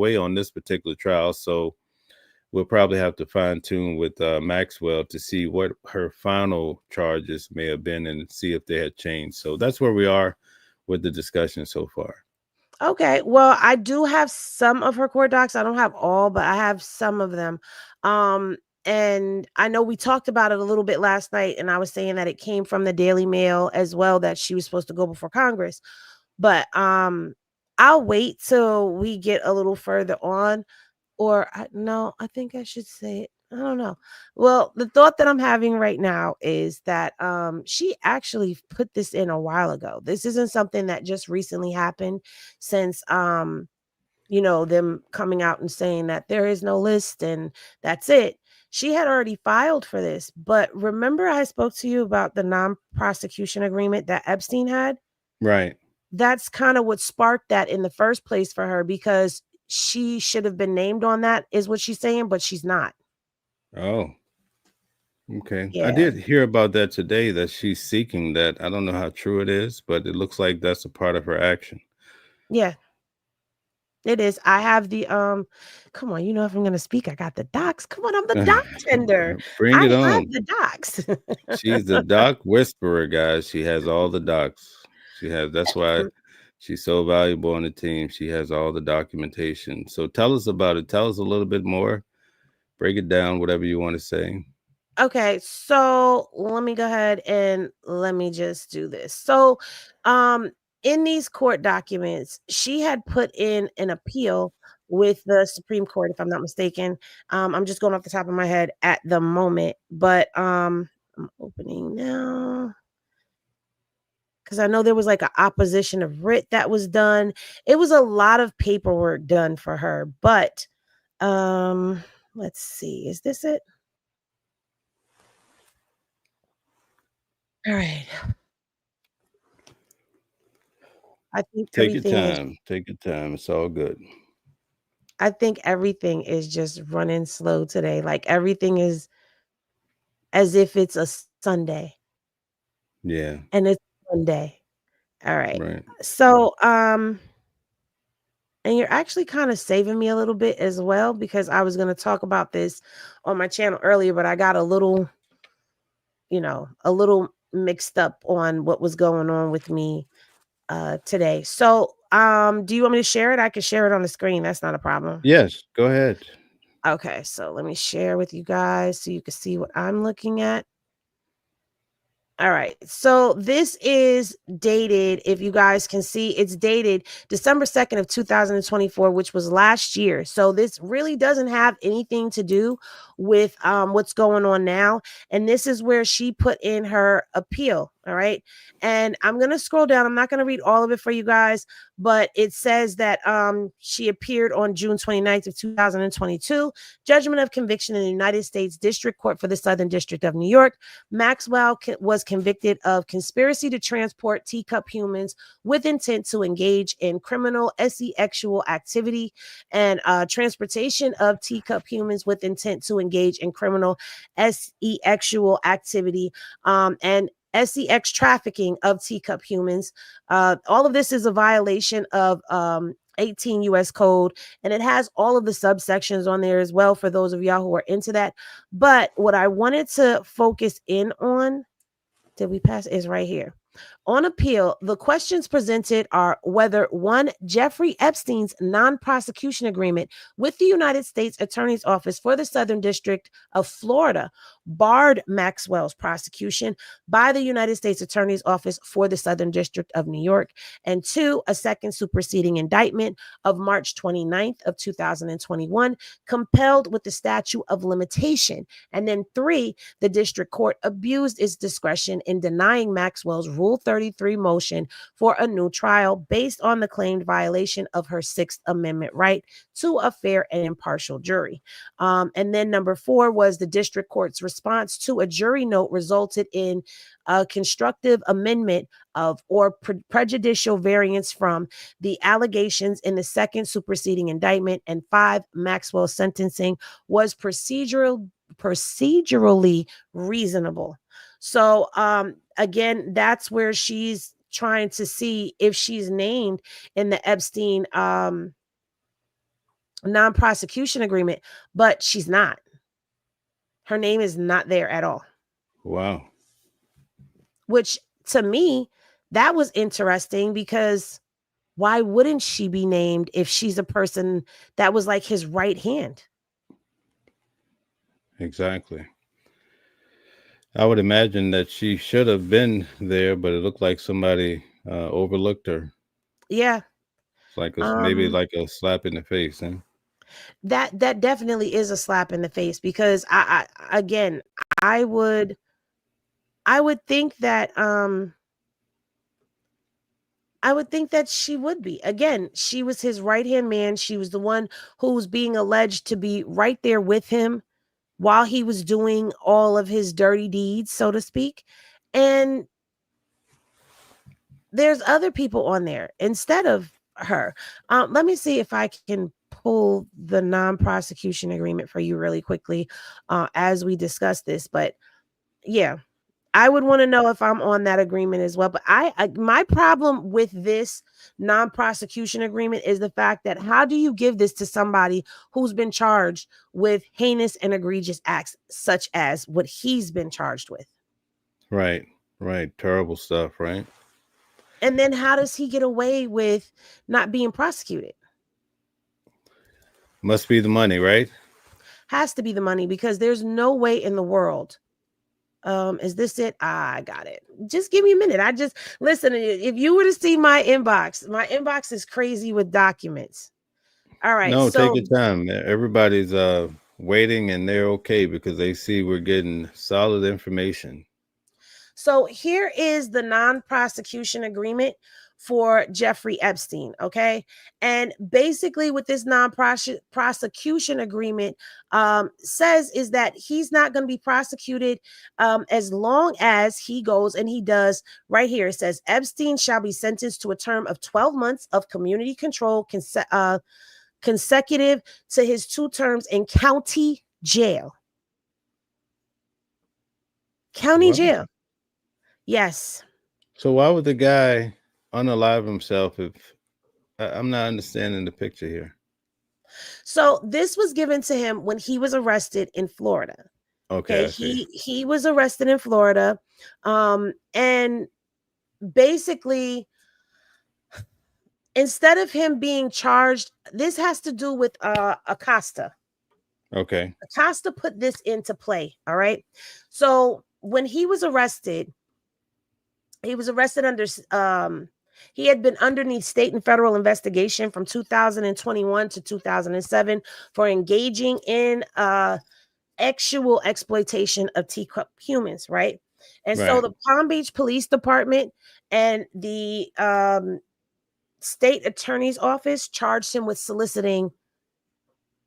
way on this particular trial. So we'll probably have to fine tune with Maxwell to see what her final charges may have been and see if they had changed. So that's where we are with the discussion so far. Okay. Well, I do have some of her court docs. I don't have all, but I have some of them. And I know we talked about it a little bit last night, and I was saying that it came from the Daily Mail as well, that she was supposed to go before Congress. But I'll wait till we get a little further on. Or no, I think I should say it. I don't know. Well, the thought that I'm having right now is that she actually put this in a while ago. This isn't something that just recently happened since them coming out and saying that there is no list and that's it. She had already filed for this. But remember I spoke to you about the non-prosecution agreement that Epstein had? Right. That's kind of what sparked that in the first place for her, because she should have been named on that, is what she's saying, but she's not. Oh, okay. I Yeah. did hear about that today, that she's seeking that. I don't know how true it is, but it looks like that's a part of her action. Yeah, it is. I have the come on, if I'm gonna speak, I got the docs. Come on, I'm the doc tender. Bring I it have on. the docs. She's the doc whisperer, guys. She has all the docs. That's why she's so valuable on the team. She has all the documentation. So tell us about it. Tell us a little bit more. Break it down, whatever you want to say. Okay, so let me go ahead and let me just do this. So, in these court documents, she had put in an appeal with the Supreme Court, if I'm not mistaken. I'm just going off the top of my head at the moment, but I'm opening now because I know there was like an opposition of writ that was done. It was a lot of paperwork done for her, but let's see, is this it? All right. I think Take your everything is time. Take your time. It's all good. I think everything is just running slow today. Like everything is as if it's a Sunday Yeah. and it's Monday. All right. Right. So, and you're actually kind of saving me a little bit as well, because I was going to talk about this on my channel earlier, but I got a little mixed up on what was going on with me today. So, do you want me to share it? I can share it on the screen. That's not a problem. Yes. Go ahead. Okay, so let me share with you guys so you can see what I'm looking at. All right. So this is dated. If you guys can see, it's dated December 2nd of 2024, which was last year. So this really doesn't have anything to do with what's going on now. And this is where she put in her appeal. All right. And I'm going to scroll down. I'm not going to read all of it for you guys, but it says that she appeared on June 29th of 2022. Judgment of conviction in the United States District Court for the Southern District of New York. Maxwell was convicted of conspiracy to transport teacup humans with intent to engage in criminal sexual activity, and transportation of teacup humans with intent to engage in criminal sexual activity, and sex trafficking of teacup humans. All of this is a violation of 18 U.S. code, and it has all of the subsections on there as well for those of y'all who are into that. But what I wanted to focus in on, did we pass, is right here. On appeal, the questions presented are whether one, Jeffrey Epstein's non-prosecution agreement with the United States Attorney's Office for the Southern District of Florida barred Maxwell's prosecution by the United States Attorney's Office for the Southern District of New York, and two, a second superseding indictment of March 29th of 2021 compelled with the statute of limitation, and then three, the district court abused its discretion in denying Maxwell's Rule 33 motion for a new trial based on the claimed violation of her Sixth Amendment right to a fair and impartial jury. And then number four was the district court's response to a jury note resulted in a constructive amendment of or prejudicial variance from the allegations in the second superseding indictment. And five, Maxwell's sentencing was procedurally reasonable. So again, that's where she's trying to see if she's named in the Epstein non-prosecution agreement, but she's not. Her name is not there at all. Wow. Which to me, that was interesting because why wouldn't she be named if she's a person that was like his right hand? Exactly. I would imagine that she should have been there, but it looked like somebody overlooked her. Yeah. It's like maybe Um like a slap in the face, huh? that definitely is a slap in the face because I again, I would I would think that I would think that she would be. Again, she was his right-hand man. She was the one who was being alleged to be right there with him while he was doing all of his dirty deeds, so to speak. And there's other people on there instead of her. Let me see if I can pull the non-prosecution agreement for you really quickly as we discuss this. But yeah, I would want to know if I'm on that agreement as well. But my problem with this non-prosecution agreement is the fact that how do you give this to somebody who's been charged with heinous and egregious acts such as what he's been charged with? Right. Right. Terrible stuff, right? And then how does he get away with not being prosecuted? Must be the money, right? Has to be the money because there's no way in the world. Is this it? I got it. Just give me a minute. I just listen. If you were to see my inbox is crazy with documents. All right. No, take So your time. Everybody's waiting and they're okay because they see we're getting solid information. So here is the non-prosecution agreement for Jeffrey Epstein. Okay. And basically, what this non-prosecution agreement says is that he's not going to be prosecuted as long as he goes and he does right here. It says Epstein shall be sentenced to a term of 12 months of community control consecutive to his 2 terms in county jail. County What? jail. Yes. So why would the guy unalive himself if I'm not understanding the picture here? So this was given to him when he was arrested in Florida. Okay, Okay, I see. he was arrested in Florida, and basically, instead of him being charged, this has to do with Acosta. Okay. Acosta put this into play. All right, so when he was arrested under he had been underneath state and federal investigation from 2021 to 2007 for engaging in actual exploitation of teacup humans, right? And so Right. the Palm Beach Police Department and the state attorney's office charged him with soliciting.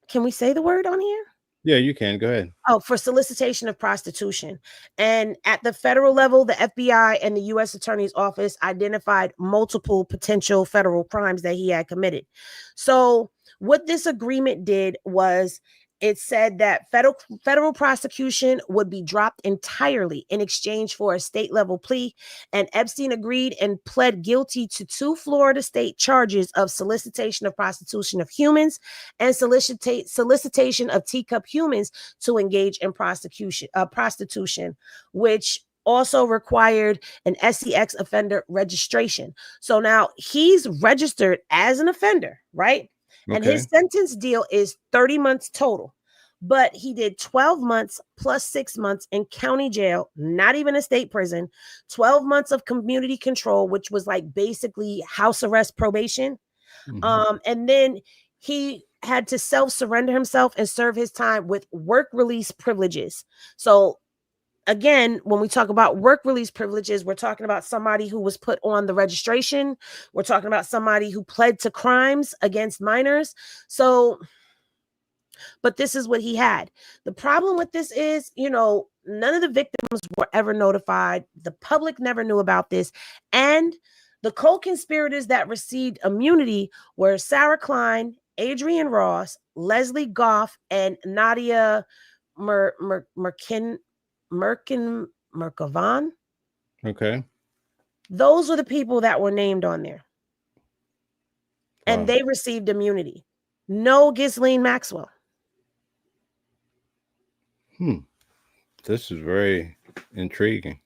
Can we say the word on here? Yeah, you can. Go ahead. Oh, for solicitation of prostitution. And at the federal level, the FBI and the U.S. Attorney's Office identified multiple potential federal crimes that he had committed. So, what this agreement did was it said that federal prosecution would be dropped entirely in exchange for a state level plea. And Epstein agreed and pled guilty to 2 Florida state charges of solicitation of prostitution of humans and solicitation of teacup humans to engage in prostitution, which also required an SEX offender registration. So now he's registered as an offender, right? And Okay. his sentence deal is 30 months total. But he did 12 months plus 6 months in county jail, not even a state prison, 12 months of community control, which was like basically house arrest probation. And then he had to self-surrender himself and serve his time with work release privileges. So again, when we talk about work release privileges, we're talking about somebody who was put on the registration. We're talking about somebody who pled to crimes against minors. So, but this is what he had. The problem with this is, none of the victims were ever notified. The public never knew about this. And the co-conspirators that received immunity were Sarah Klein, Adrian Ross, Leslie Goff, and Nadia Merkin Merkovan. Okay. Those are the people that were named on there. And Wow. they received immunity. No Ghislaine Maxwell. This is very intriguing.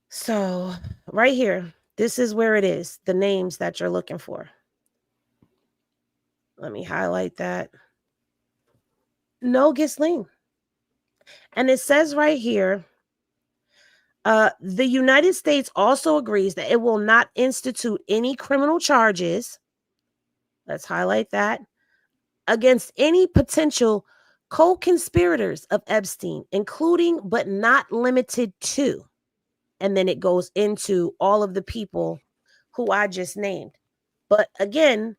So right here, this is where it is. The names that you're looking for. Let me highlight that. No Ghislaine. And it says right here, the United States also agrees that it will not institute any criminal charges. Let's highlight that. Against any potential co-conspirators of Epstein, including but not limited to. And then it goes into all of the people who I just named. But again,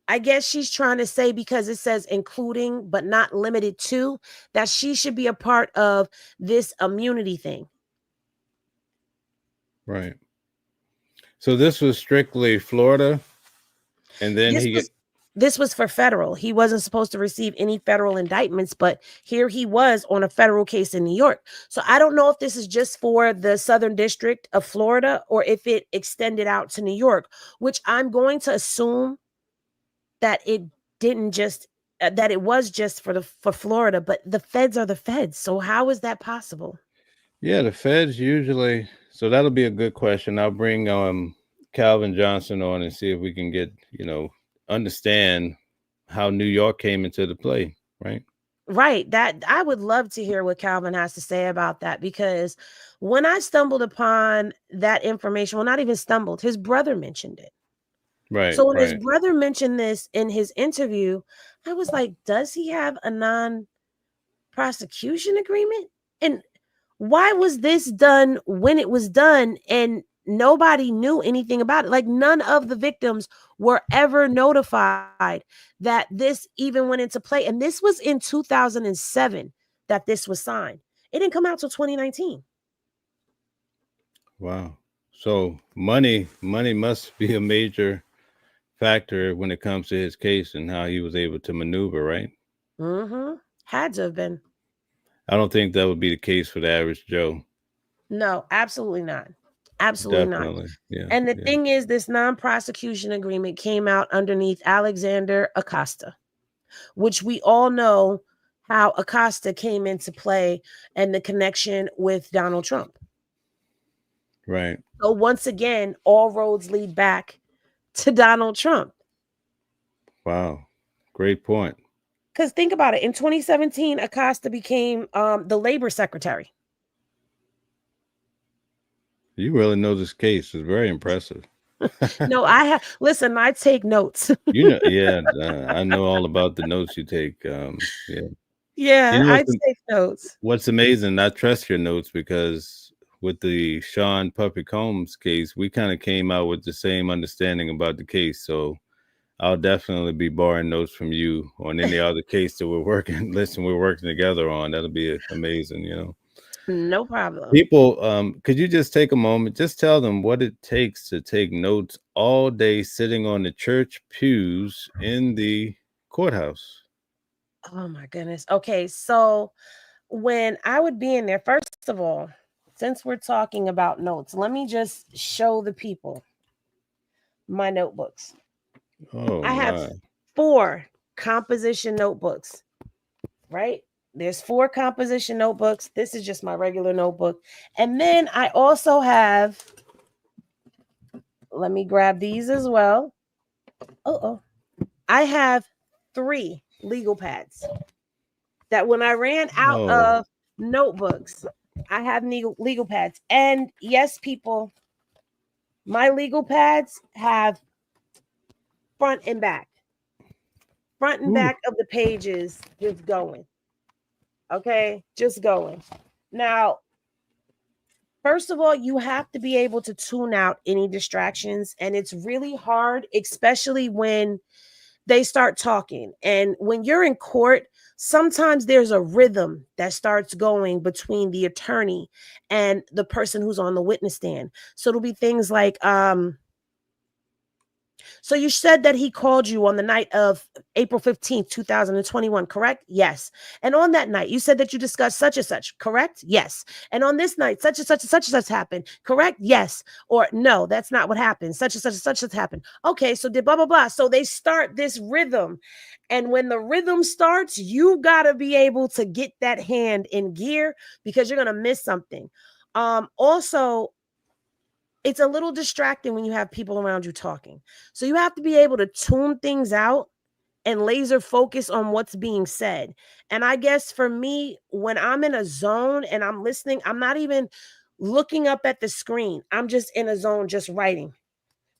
I guess she's trying to say, because it says including but not limited to, that she should be a part of this immunity thing. Right. So this was strictly Florida, and then this was for federal. He wasn't supposed to receive any federal indictments, but here he was on a federal case in New York. So I don't know if this is just for the Southern District of Florida or if it extended out to New York, which I'm going to assume that it didn't just that it was just for Florida, but the feds are the feds. So how is that possible? Yeah, the feds usually. So that'll be a good question. I'll bring Calvin Johnson on and see if we can get, understand how New York came into the play, right? Right. That I would love to hear what Calvin has to say about that, because when I stumbled upon that information, well, not even stumbled, his brother mentioned it. Right. So when his Right. brother mentioned this in his interview, I was like, does he have a non-prosecution agreement? And why was this done when it was done and nobody knew anything about it? Like, none of the victims were ever notified that this even went into play. And this was in 2007 that this was signed. It didn't come out till 2019. Wow. So money must be a major factor when it comes to his case and how he was able to maneuver, right? Mm-hmm. Had to have been. I don't think that would be the case for the average Joe. No, absolutely not. Absolutely not. Definitely. Yeah. And the Yeah. thing is, this non-prosecution agreement came out underneath Alexander Acosta, which we all know how Acosta came into play and the connection with Donald Trump. Right. So once again, all roads lead back to Donald Trump. Wow. Great point. Because think about it. In 2017, Acosta became the labor secretary. You really know this case. It's very impressive. No, I take notes. Yeah, I know all about the notes you take. Yeah. You Yeah, know I take notes. what's amazing? I trust your notes because with the Sean Puppy Combs case, we kind of came out with the same understanding about the case. So I'll definitely be borrowing notes from you on any other case that we're working together on. That'll be amazing, No problem. People, could you just take a moment, just tell them what it takes to take notes all day sitting on the church pews in the courthouse? Oh my goodness. Okay, so when I would be in there, first of all, since we're talking about notes, let me just show the people my notebooks. Oh I have my. 4 composition notebooks, right? There's 4 composition notebooks. This is just my regular notebook. And then I also have, let me grab these as well. I have 3 legal pads that when I ran out of notebooks, I have legal pads. And yes, people, my legal pads have front and back. Front and back of the pages just going. Okay, just going. Now, first of all, you have to be able to tune out any distractions. And it's really hard, especially when they start talking. And when you're in court, sometimes there's a rhythm that starts going between the attorney and the person who's on the witness stand. So it'll be things like, So you said that he called you on the night of April 15th, 2021, correct? Yes. And on that night, you said that you discussed such and such, correct? Yes. And on this night, such and such and such and such happened, correct? Yes. Or no, that's not what happened. Such and such and such has happened. Okay, so did blah, blah, blah. So they start this rhythm. And when the rhythm starts, you got to be able to get that hand in gear because you're going to miss something. Also, it's a little distracting when you have people around you talking. So you have to be able to tune things out and laser focus on what's being said. And I guess for me, when I'm in a zone and I'm listening, I'm not even looking up at the screen. I'm just in a zone, just writing.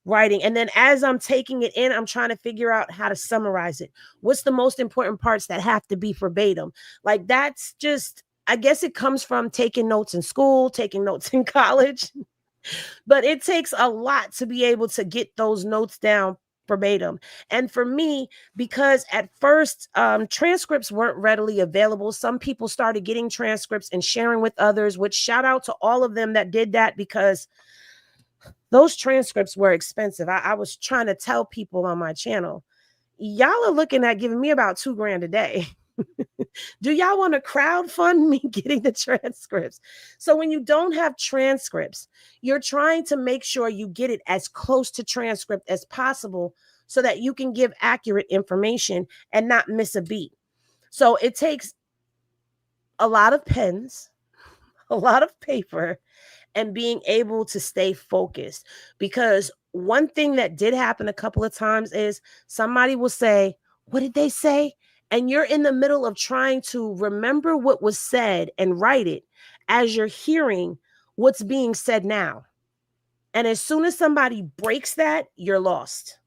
And then as I'm taking it in, I'm trying to figure out how to summarize it. What's the most important parts that have to be verbatim? Like that's just, I guess it comes from taking notes in school, taking notes in college. But it takes a lot to be able to get those notes down verbatim. And for me, because at first transcripts weren't readily available, some people started getting transcripts and sharing with others, which shout out to all of them that did that because those transcripts were expensive. I was trying to tell people on my channel, y'all are looking at giving me about $2,000 a day. Do y'all want to crowdfund me getting the transcripts? So when you don't have transcripts, you're trying to make sure you get it as close to transcript as possible so that you can give accurate information and not miss a beat. So it takes a lot of pens, a lot of paper, and being able to stay focused. Because one thing that did happen a couple of times is somebody will say, "What did they say?" And you're in the middle of trying to remember what was said and write it as you're hearing what's being said now. And as soon as somebody breaks that, you're lost.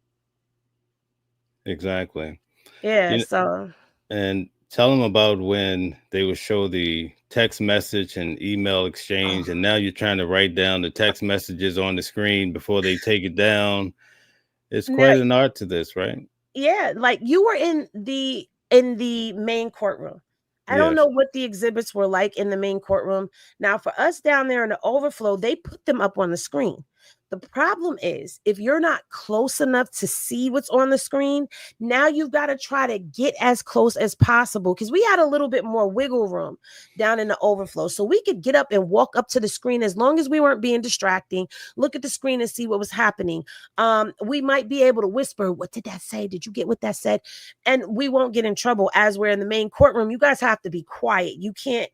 Exactly. Yeah. You So and tell them about when they would show the text message and email exchange, and now you're trying to write down the text messages on the screen before they take it down. It's now, quite an art to this, right? yeah, like you were in the main courtroom. I don't Yes. know what the exhibits were like in the main courtroom. Now, for us down there in the overflow, they put them up on the screen. The problem is, if you're not close enough to see what's on the screen, now you've got to try to get as close as possible because we had a little bit more wiggle room down in the overflow. So we could get up and walk up to the screen as long as we weren't being distracting, look at the screen and see what was happening. We might be able to whisper, "What did that say? Did you get what that said?" And we won't get in trouble as we're in the main courtroom. You guys have to be quiet. You can't,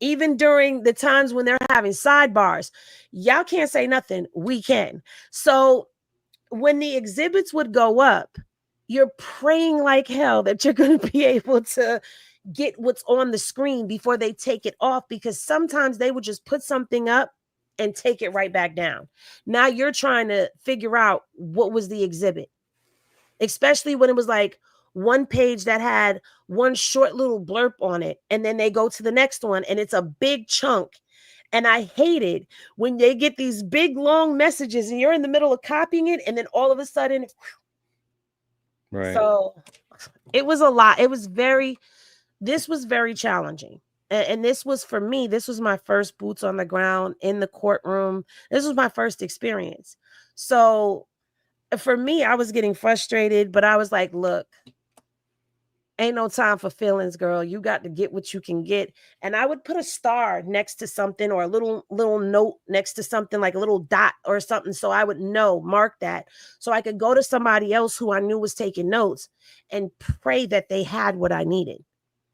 even during the times when they're having sidebars, y'all can't say nothing. We can. So when the exhibits would go up, you're praying like hell that you're going to be able to get what's on the screen before they take it off, because sometimes they would just put something up and take it right back down. Now you're trying to figure out what was the exhibit, especially when it was like one page that had one short little blurb on it, and then they go to the next one and it's a big chunk. And I hate it when they get these big long messages and you're in the middle of copying it, and then all of a sudden, Right. so it was a lot. This was very challenging. And this was, for me, this was my first boots on the ground in the courtroom. This was my first experience. So for me, I was getting frustrated, but I was like, look, ain't no time for feelings, girl. You got to get what you can get. And I would put a star next to something, or a little note next to something, like a little dot or something, so I would know, mark that, so I could go to somebody else who I knew was taking notes and pray that they had what I needed.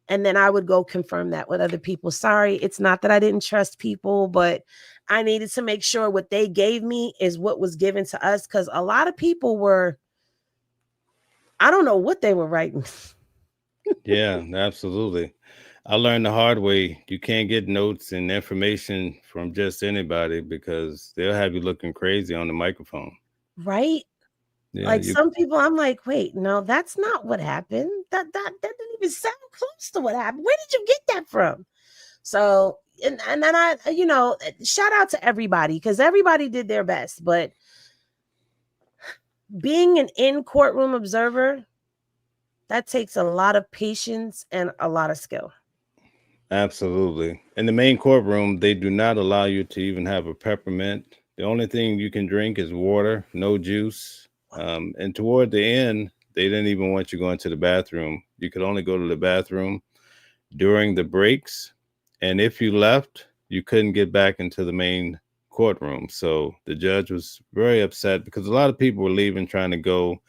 And then I would go confirm that with other people. Sorry, it's not that I didn't trust people, but I needed to make sure what they gave me is what was given to us, because a lot of people were, I don't know what they were writing. Yeah, absolutely. I learned the hard way. You can't get notes and information from just anybody because they'll have you looking crazy on the microphone. Right? Yeah, Like some people, I'm like, wait, no, that's not what happened. That didn't even sound close to what happened. Where did you get that from? So, and then I, shout out to everybody, because everybody did their best. But being an in courtroom observer, that takes a lot of patience and a lot of skill. absolutely. In the main courtroom, they do not allow you to even have a peppermint. The only thing you can drink is water, no juice. And toward the end, they didn't even want you going to the bathroom. You could only go to the bathroom during the breaks. And if you left, you couldn't get back into the main courtroom. So the judge was very upset because a lot of people were leaving trying to go,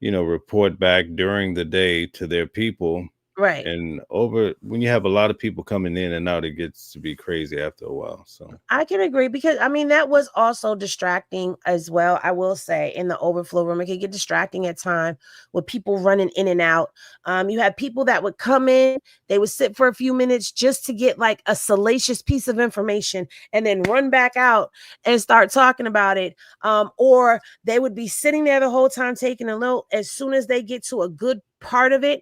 report back during the day to their people. Right. And over when you have a lot of people coming in and out, it gets to be crazy after a while. So I can agree because I mean that was also distracting as well. I will say in the overflow room, it could get distracting at time with people running in and out. You had people that would come in, they would sit for a few minutes just to get like a salacious piece of information and then run back out and start talking about it. Or they would be sitting there the whole time taking a note. As soon as they get to a good part of it,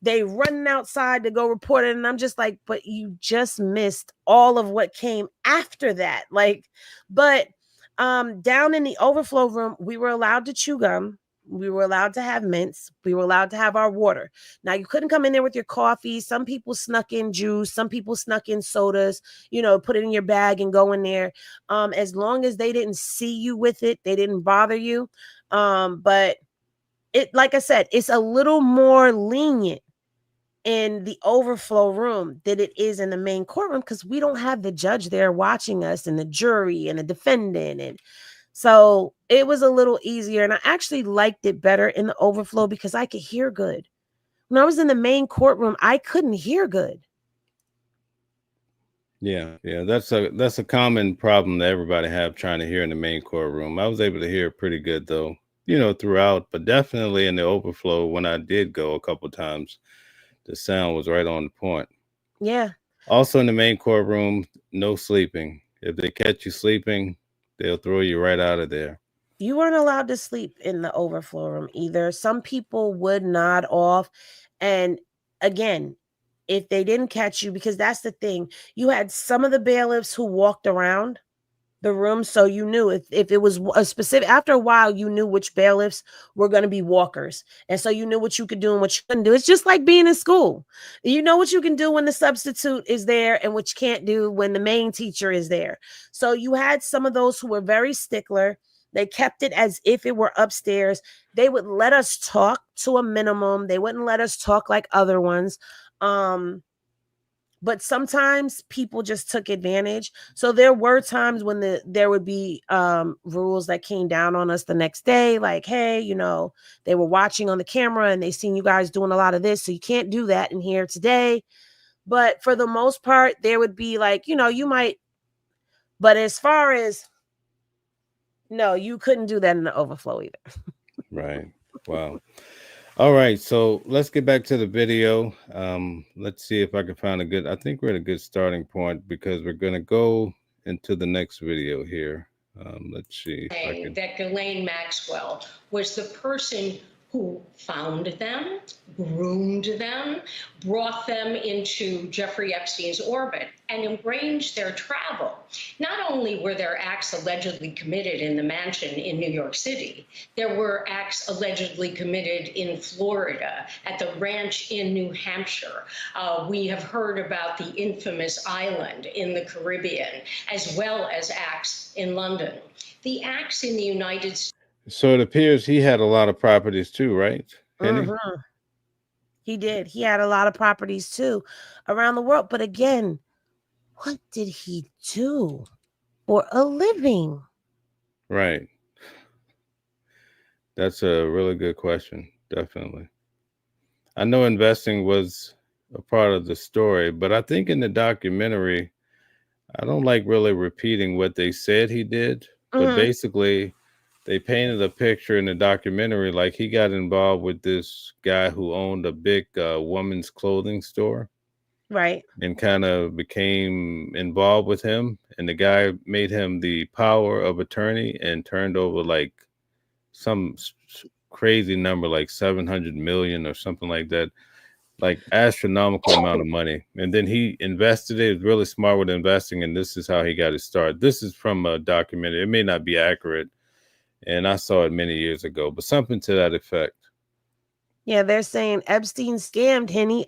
they running outside to go report it. And I'm just like, but you just missed all of what came after that. Like, but down in the overflow room, we were allowed to chew gum. We were allowed to have mints. We were allowed to have our water. Now you couldn't come in there with your coffee. Some people snuck in juice. Some people snuck in sodas, put it in your bag and go in there. As long as they didn't see you with it, they didn't bother you. But it, like I said, it's a little more lenient in the overflow room than it is in the main courtroom because we don't have the judge there watching us and the jury and the defendant. And so it was a little easier. And I actually liked it better in the overflow because I could hear good. When I was in the main courtroom, I couldn't hear good. yeah, that's a common problem that everybody have trying to hear in the main courtroom. I was able to hear pretty good though, throughout, but definitely in the overflow when I did go a couple times, the sound was right on the point. Yeah. Also in the main courtroom, no sleeping. If they catch you sleeping, they'll throw you right out of there. You weren't allowed to sleep in the overflow room either. Some people would nod off. And again, if they didn't catch you, because that's the thing, you had some of the bailiffs who walked around the room, so you knew if it was a specific, after a while you knew which bailiffs were going to be walkers, and so you knew what you could do and what you couldn't do. It's just like being in school. You know what you can do when the substitute is there and what you can't do when the main teacher is there. So you had some of those who were very stickler. They kept it as if it were upstairs. They would let us talk to a minimum. They wouldn't let us talk like other ones. But sometimes people just took advantage. So there were times when there would be rules that came down on us the next day, like, hey, they were watching on the camera and they seen you guys doing a lot of this, so you can't do that in here today. But for the most part, there would be like, you might, but as far as, no, you couldn't do that in the overflow either. Right. Wow. All right, so let's get back to the video. Let's see if I can find I think we're at a good starting point because we're going to go into the next video here. Let's see if I can. That Ghislaine Maxwell was the person who found them, groomed them, brought them into Jeffrey Epstein's orbit, and arranged their travel. Not only were there acts allegedly committed in the mansion in New York City, there were acts allegedly committed in Florida, at the ranch in New Hampshire. We have heard about the infamous island in the Caribbean, as well as acts in London. The acts in the United States. So it appears he had a lot of properties too, right? Mm-hmm. He did. He had a lot of properties too around the world. But again, what did he do for a living? Right. That's a really good question. Definitely. I know investing was a part of the story, but I think in the documentary, I don't like really repeating what they said he did, but basically they painted a picture in the documentary like he got involved with this guy who owned a big woman's clothing store. Right. And kind of became involved with him. And the guy made him the power of attorney and turned over like some crazy number, like 700 million or something like that, like astronomical amount of money. And then he invested it, was really smart with investing. And this is how he got his start. This is from a documentary. It may not be accurate. And I saw it many years ago, but something to that effect. Yeah, they're saying Epstein scammed Henny.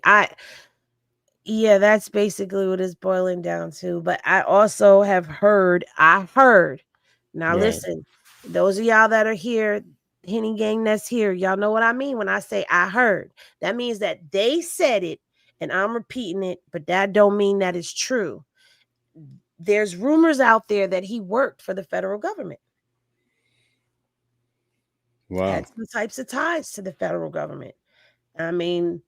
Yeah, that's basically what it's boiling down to. But I also have heard, now Right. listen, those of y'all that are here, Henny gang that's here, y'all know what I mean when I say I heard. That means that they said it and I'm repeating it, but that don't mean that it's true. There's rumors out there that he worked for the federal government. Wow. Had some types of ties to the federal government. I mean,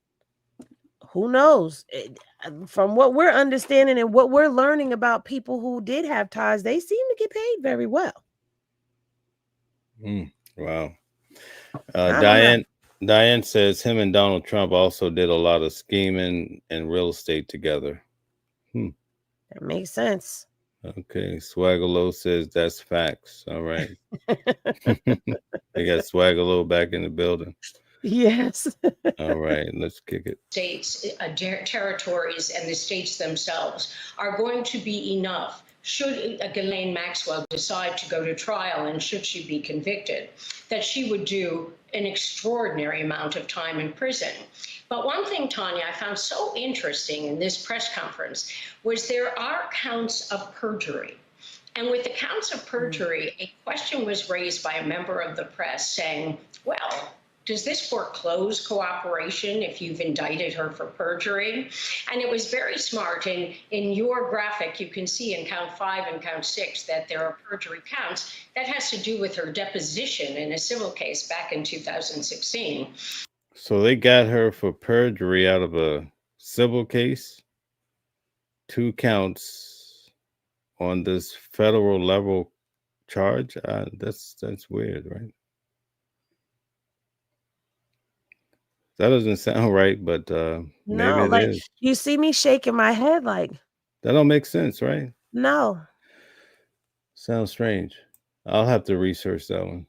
who knows? From what we're understanding and what we're learning about people who did have ties, they seem to get paid very well. Wow. I don't Diane says him and Donald Trump also did a lot of scheming and real estate together. That makes sense. Okay. Swagalow says that's facts. All right. They got Swagalow back in the building. Yes. All right, let's kick it. States, territories, and the states themselves are going to be enough should Ghislaine Maxwell decide to go to trial and should she be convicted, that she would do an extraordinary amount of time in prison. But one thing, Tanya, I found so interesting in this press conference was there are counts of perjury. And with the counts of perjury, a question was raised by a member of the press saying, well, does this foreclose cooperation if you've indicted her for perjury? And it was very smart. And in your graphic, you can see in count 5 and count 6 that there are perjury counts. That has to do with her deposition in a civil case back in 2016. So they got her for perjury out of a civil case, 2 counts on this federal level charge. That's weird, right? That doesn't sound right, but maybe No, it like is. you see me shaking my head like That don't make sense, right? no. Sounds strange. I'll have to research that one.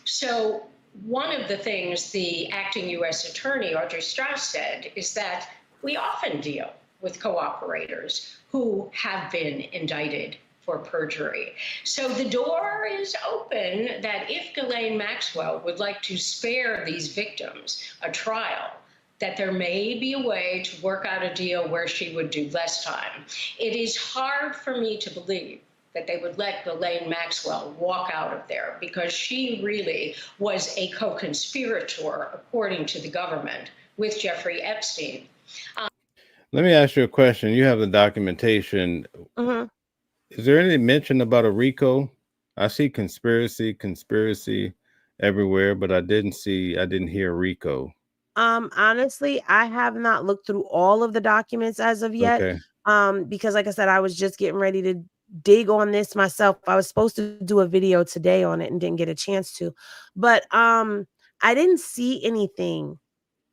So one of the things the acting U.S. Attorney, Audrey Strauss, said is that we often deal with cooperators who have been indicted for perjury. So the door is open that if Ghislaine Maxwell would like to spare these victims a trial, that there may be a way to work out a deal where she would do less time. It is hard for me to believe that they would let Ghislaine Maxwell walk out of there because she really was a co-conspirator, according to the government, with Jeffrey Epstein. Let me ask you a question. You have the documentation. Mhm. Is there any mention about a RICO? I see conspiracy everywhere, but I didn't hear RICO. Honestly, I have not looked through all of the documents as of yet. Okay. Because like I said, I was just getting ready to dig on this myself. I was supposed to do a video today on it and didn't get a chance to. But I didn't see anything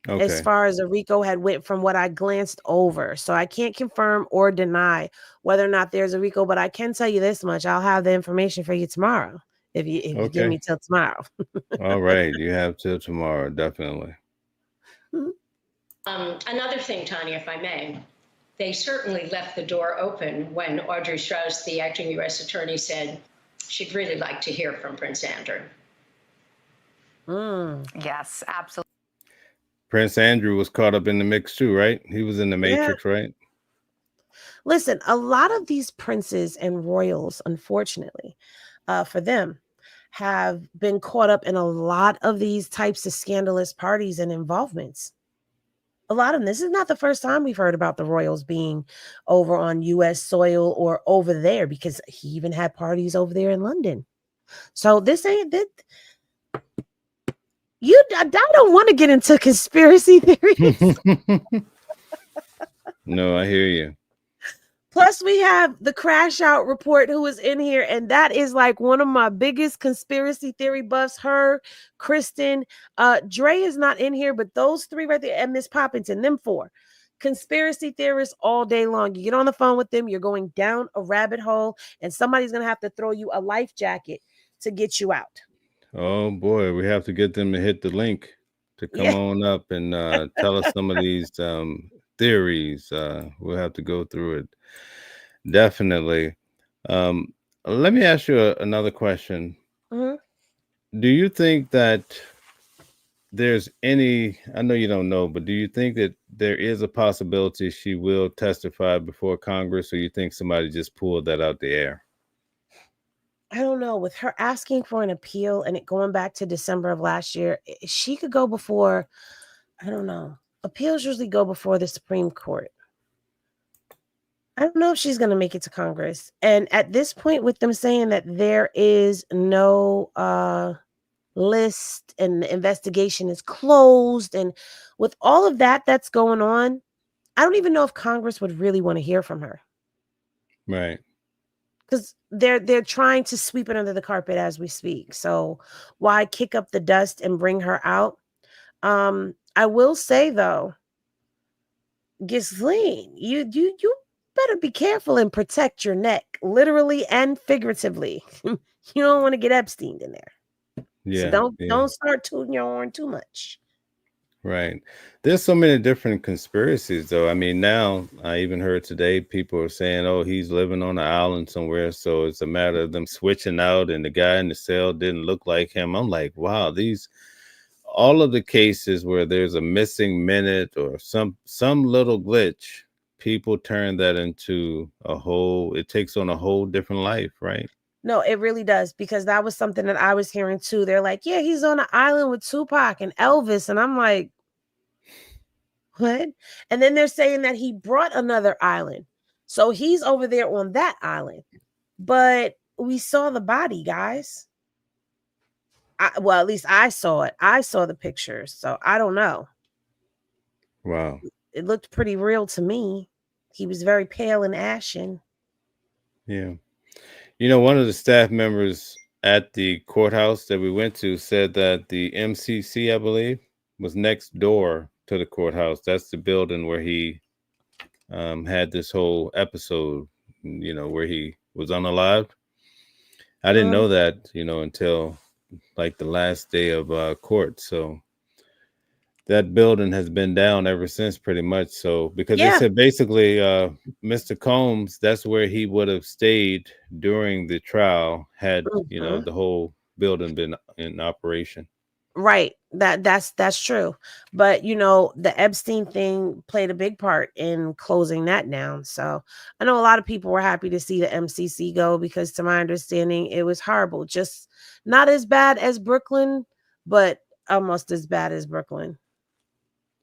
as Okay. far as a RICO had went from what I glanced over. So I can't confirm or deny whether or not there's a RICO, but I can tell you this much. I'll have the information for you tomorrow if you give me till tomorrow. All right. You have till tomorrow, definitely. Another thing, Tanya, if I may, they certainly left the door open when Audrey Strauss, the acting U.S. Attorney, said she'd really like to hear from Prince Andrew. Yes, absolutely. Prince Andrew was caught up in the mix too, right? He was in the Matrix, right? Listen, a lot of these princes and royals, unfortunately, for them, have been caught up in a lot of these types of scandalous parties and involvements. A lot of them. This is not the first time we've heard about the royals being over on U.S. soil or over there, because he even had parties over there in London. So this ain't that. I don't want to get into conspiracy theories. No, I hear you. Plus, we have the crash out report who is in here, and that is like one of my biggest conspiracy theory buffs. Her, Kristen, Dre is not in here, but those 3 right there, and Miss Poppington, them 4 conspiracy theorists all day long. You get on the phone with them, you're going down a rabbit hole, and somebody's gonna have to throw you a life jacket to get you out. Oh boy, we have to get them to hit the link to come on up and tell us some of these theories. We'll have to go through it. Definitely. Let me ask you another question. Do you think that there's any, I know you don't know, but do you think that there is a possibility she will testify before Congress, or you think somebody just pulled that out the air? I don't know, with her asking for an appeal and it going back to December of last year, she could go before, I don't know. Appeals usually go before the Supreme Court. I don't know if she's going to make it to Congress. And at this point, with them saying that there is no list and the investigation is closed, and with all of that that's going on, I don't even know if Congress would really want to hear from her. Right. Because they're trying to sweep it under the carpet as we speak. So why kick up the dust and bring her out? I will say though, Ghislaine, you better be careful and protect your neck, literally and figuratively. You don't want to get Epstein in there. Yeah. So don't start tooting your horn too much. Right. There's so many different conspiracies, though. I mean, now I even heard today people are saying, oh, he's living on an island somewhere. So it's a matter of them switching out, and the guy in the cell didn't look like him. I'm like, wow, all of the cases where there's a missing minute or some little glitch, people turn that into it takes on a whole different life, right? No, it really does, because that was something that I was hearing too. They're like, yeah, he's on an island with Tupac and Elvis. And I'm like, what? And then they're saying that he brought another island. So he's over there on that island. But we saw the body, guys. Well, at least I saw it. I saw the pictures. So I don't know. Wow. It looked pretty real to me. He was very pale and ashen. Yeah. You know, one of the staff members at the courthouse that we went to said that the MCC, I believe, was next door to the courthouse. That's the building where he had this whole episode, you know, where he was unalived. I didn't know that, you know, until like the last day of court. So that building has been down ever since, pretty much. So because they said basically Mr. Combs, that's where he would have stayed during the trial had you know, the whole building been in operation. Right. That's true. But you know, the Epstein thing played a big part in closing that down. So I know a lot of people were happy to see the MCC go, because to my understanding, it was horrible. Just not as bad as Brooklyn, but almost as bad as Brooklyn.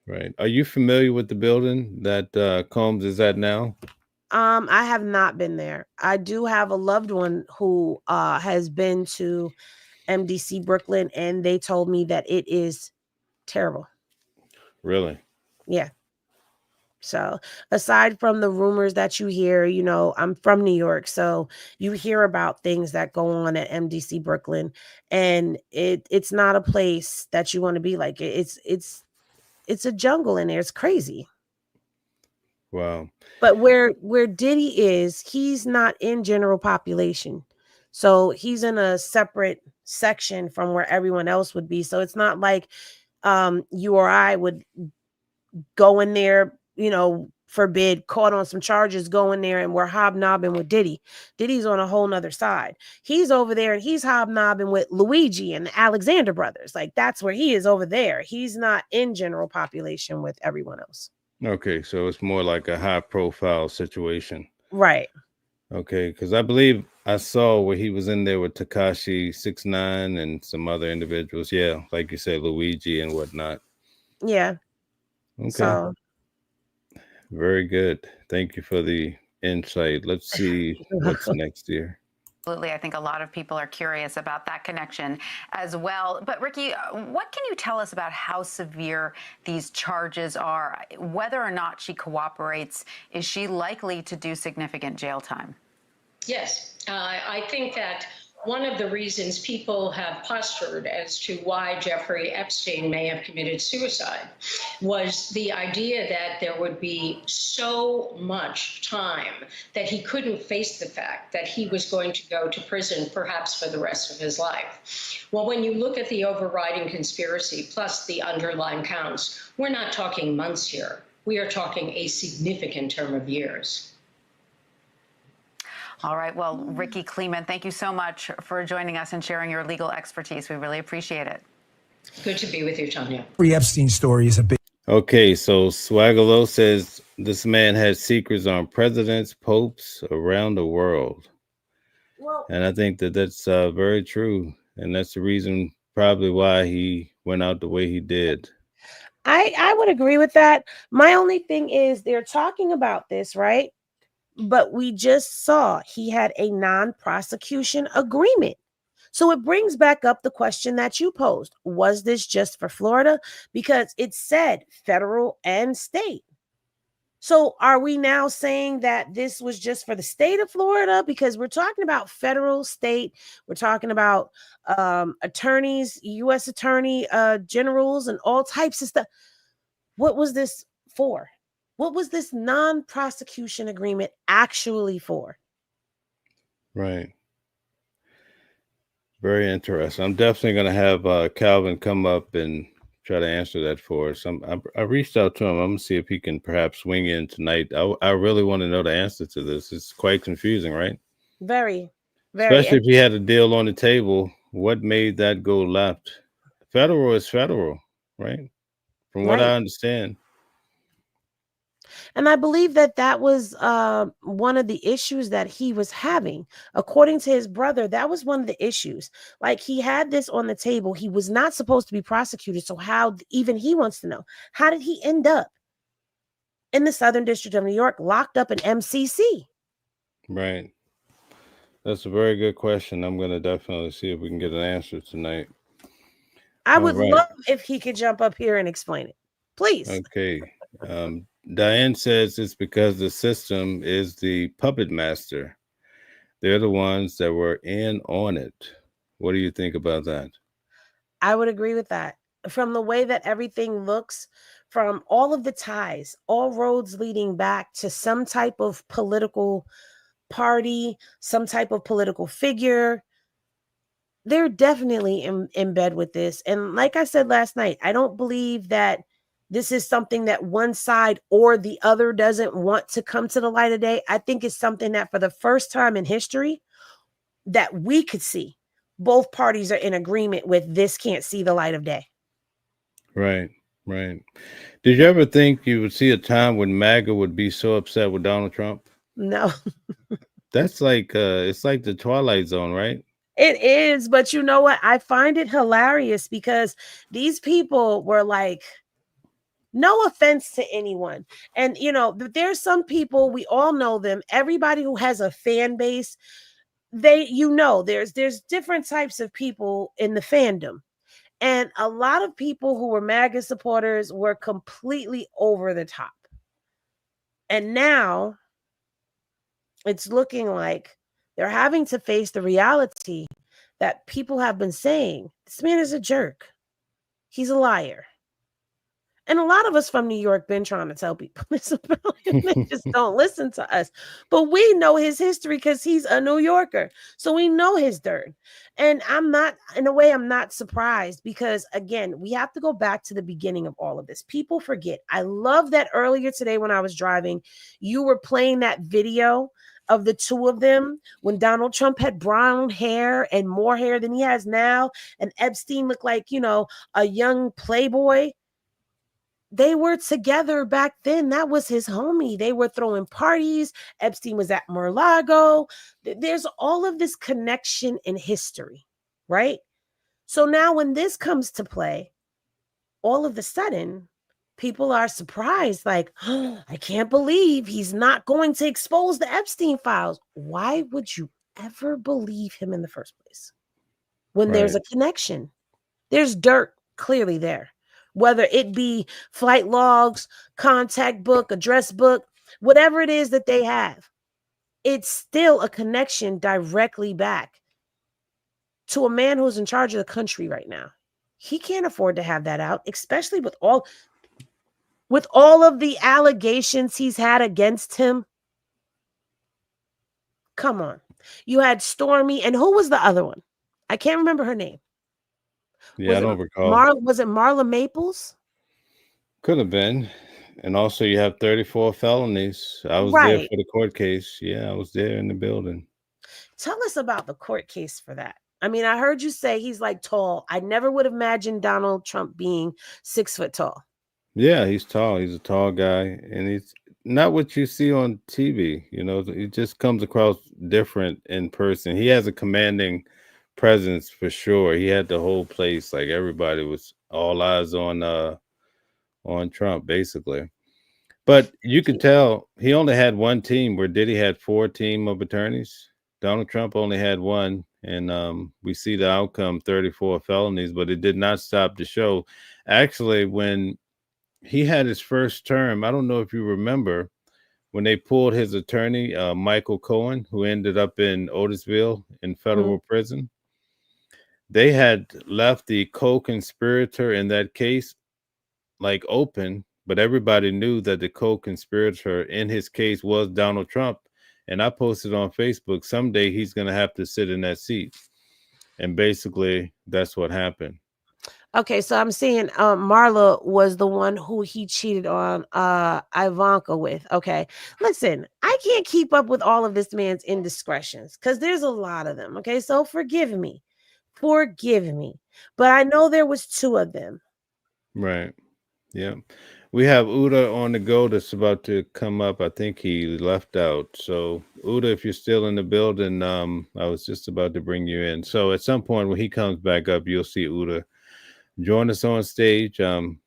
Right. Are you familiar with the building that Combs is at now? I have not been there. I do have a loved one who has been to MDC Brooklyn, and they told me that it is terrible. Really? Yeah. So aside from the rumors that you hear, you know, I'm from New York, so you hear about things that go on at MDC Brooklyn, and it's not a place that you want to be. Like it's a jungle in there. It's crazy. Wow. But where Diddy is, he's not in general population. So he's in a separate section from where everyone else would be. So it's not like you or I would go in there, you know, forbid, caught on some charges, go in there and we're hobnobbing with Diddy. Diddy's on a whole nother side. He's over there and he's hobnobbing with Luigi and the Alexander brothers. Like that's where he is over there. He's not in general population with everyone else. Okay, so it's more like a high profile situation. Right. Okay, because I believe I saw where he was in there with Tekashi 6ix9ine and some other individuals. Yeah, like you said, Luigi and whatnot. Yeah. Okay. So very good. Thank you for the insight. Let's see what's next here. Absolutely. I think a lot of people are curious about that connection as well. But Ricky, what can you tell us about how severe these charges are? Whether or not she cooperates, is she likely to do significant jail time? Yes, I think that one of the reasons people have postured as to why Jeffrey Epstein may have committed suicide was the idea that there would be so much time that he couldn't face the fact that he was going to go to prison perhaps for the rest of his life. Well, when you look at the overriding conspiracy plus the underlying counts, we're not talking months here. We are talking a significant term of years. All right. Well, Ricky Kleeman, thank you so much for joining us and sharing your legal expertise. We really appreciate it. Good to be with you, Tanya. The Epstein story is a big. Okay, so Swagalo says this man had secrets on presidents, popes around the world. Well, And I think that that's very true. And that's the reason probably why he went out the way he did. I would agree with that. My only thing is they're talking about this, right? But we just saw he had a non-prosecution agreement. So it brings back up the question that you posed. Was this just for Florida? Because it said federal and state. So are we now saying that this was just for the state of Florida? Because we're talking about federal, state, we're talking about attorneys, U.S. attorney generals, and all types of stuff. What was this for? What was this non-prosecution agreement actually for? Right. Very interesting. I'm definitely going to have Calvin come up and try to answer that for us. I reached out to him. I'm going to see if he can perhaps swing in tonight. I really want to know the answer to this. It's quite confusing, right? Very, very. Especially if he had a deal on the table. What made that go left? Federal is federal, right? From what I understand. And I believe that that was one of the issues that he was having. According to his brother, that was one of the issues. Like he had this on the table. He was not supposed to be prosecuted. So how, even he wants to know, how did he end up in the Southern District of New York, locked up in MCC? Right. That's a very good question. I'm going to definitely see if we can get an answer tonight. I would love if he could jump up here and explain it. Please. Okay. Diane says it's because the system is the puppet master. They're the ones that were in on it. What do you think about that? I would agree with that. From the way that everything looks, from all of the ties, all roads leading back to some type of political party, some type of political figure, they're definitely in bed with this. And like I said last night, I don't believe that this is something that one side or the other doesn't want to come to the light of day. I think it's something that for the first time in history that we could see, both parties are in agreement with this can't see the light of day. Right, right. Did you ever think you would see a time when MAGA would be so upset with Donald Trump? No. That's like, it's like the Twilight Zone, right? It is, but you know what? I find it hilarious because these people were like, no offense to anyone. And, you know, there's some people, we all know them. Everybody who has a fan base, there's different types of people in the fandom. And a lot of people who were MAGA supporters were completely over the top. And now it's looking like they're having to face the reality that people have been saying, this man is a jerk. He's a liar. And a lot of us from New York been trying to tell people this about him. They just don't listen to us. But we know his history because he's a New Yorker. So we know his dirt. And I'm not surprised because, again, we have to go back to the beginning of all of this. People forget. I love that earlier today when I was driving, you were playing that video of the two of them when Donald Trump had brown hair and more hair than he has now. And Epstein looked like, a young playboy. They were together back then. That was his homie. They were throwing parties. Epstein was at Mar-a-Lago. There's all of this connection in history, right? So now when this comes to play, all of a sudden, people are surprised, like, oh, I can't believe he's not going to expose the Epstein files. Why would you ever believe him in the first place? When there's a connection, there's dirt clearly there. Whether it be flight logs, contact book, address book, whatever it is that they have, it's still a connection directly back to a man who's in charge of the country right now. He can't afford to have that out, especially with all of the allegations he's had against him. Come on. You had Stormy, and who was the other one? I can't remember her name. Yeah, I don't recall. Was it Marla Maples? Could have been. And also you have 34 felonies. I was there for the court case. Yeah, I was there in the building. Tell us about the court case for that. I mean, I heard you say he's like tall. I never would have imagined Donald Trump being 6 foot tall. Yeah, he's tall. He's a tall guy. And not what you see on TV. You know, it just comes across different in person. He has a commanding presence for sure. He had the whole place, like everybody was all eyes on Trump, basically. But you could tell he only had one team, where Diddy had 4 team of attorneys. Donald Trump only had one, and we see the outcome, 34 felonies, but it did not stop the show. Actually, when he had his first term, I don't know if you remember, when they pulled his attorney, Michael Cohen, who ended up in Otisville in federal prison. They had left the co-conspirator in that case like open, but everybody knew that the co-conspirator in his case was Donald Trump. And I posted on Facebook, someday he's going to have to sit in that seat. And basically, that's what happened. Okay, so I'm seeing Marla was the one who he cheated on Ivanka with. Okay, listen, I can't keep up with all of this man's indiscretions because there's a lot of them. Okay, so forgive me. But I know there was 2 of them. Right. Yeah. We have Uda on the go that's about to come up. I think he left out. So Uda, if you're still in the building, I was just about to bring you in. So at some point when he comes back up, you'll see Uda join us on stage. And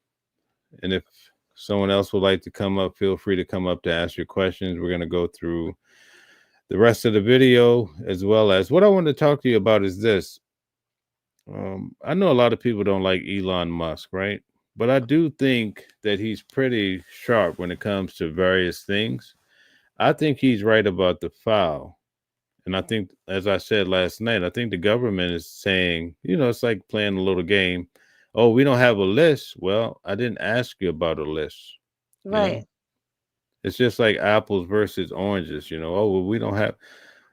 if someone else would like to come up, feel free to come up to ask your questions. We're going to go through the rest of the video, as well as what I want to talk to you about is this. I know a lot of people don't like Elon Musk, right? But I do think that he's pretty sharp when it comes to various things. I think he's right about the file. And I think, as I said last night, I think the government is saying, you know, it's like playing a little game. Oh, we don't have a list. Well, I didn't ask you about a list. Right. You know? It's just like apples versus oranges, you know. Oh, well, we don't have.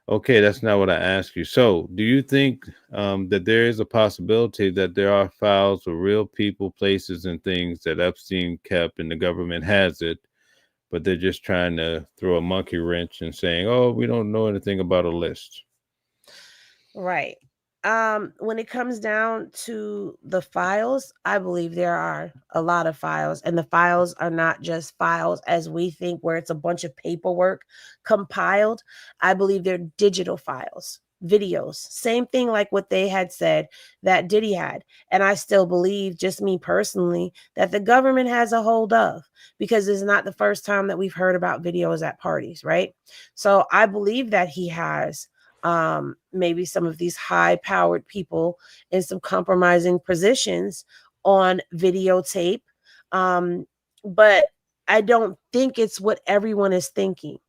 Okay, that's not what I asked you. So do you think that there is a possibility that there are files of real people, places, and things that Epstein kept and the government has it, but they're just trying to throw a monkey wrench and saying, oh, we don't know anything about a list? Right. When it comes down to the files, I believe there are a lot of files, and the files are not just files as we think, where it's a bunch of paperwork compiled. I believe they're digital files, videos, same thing like what they had said that Diddy had. And I still believe, just me personally, that the government has a hold of, because it's not the first time that we've heard about videos at parties, right? So I believe that he has maybe some of these high-powered people in some compromising positions on videotape. But I don't think it's what everyone is thinking.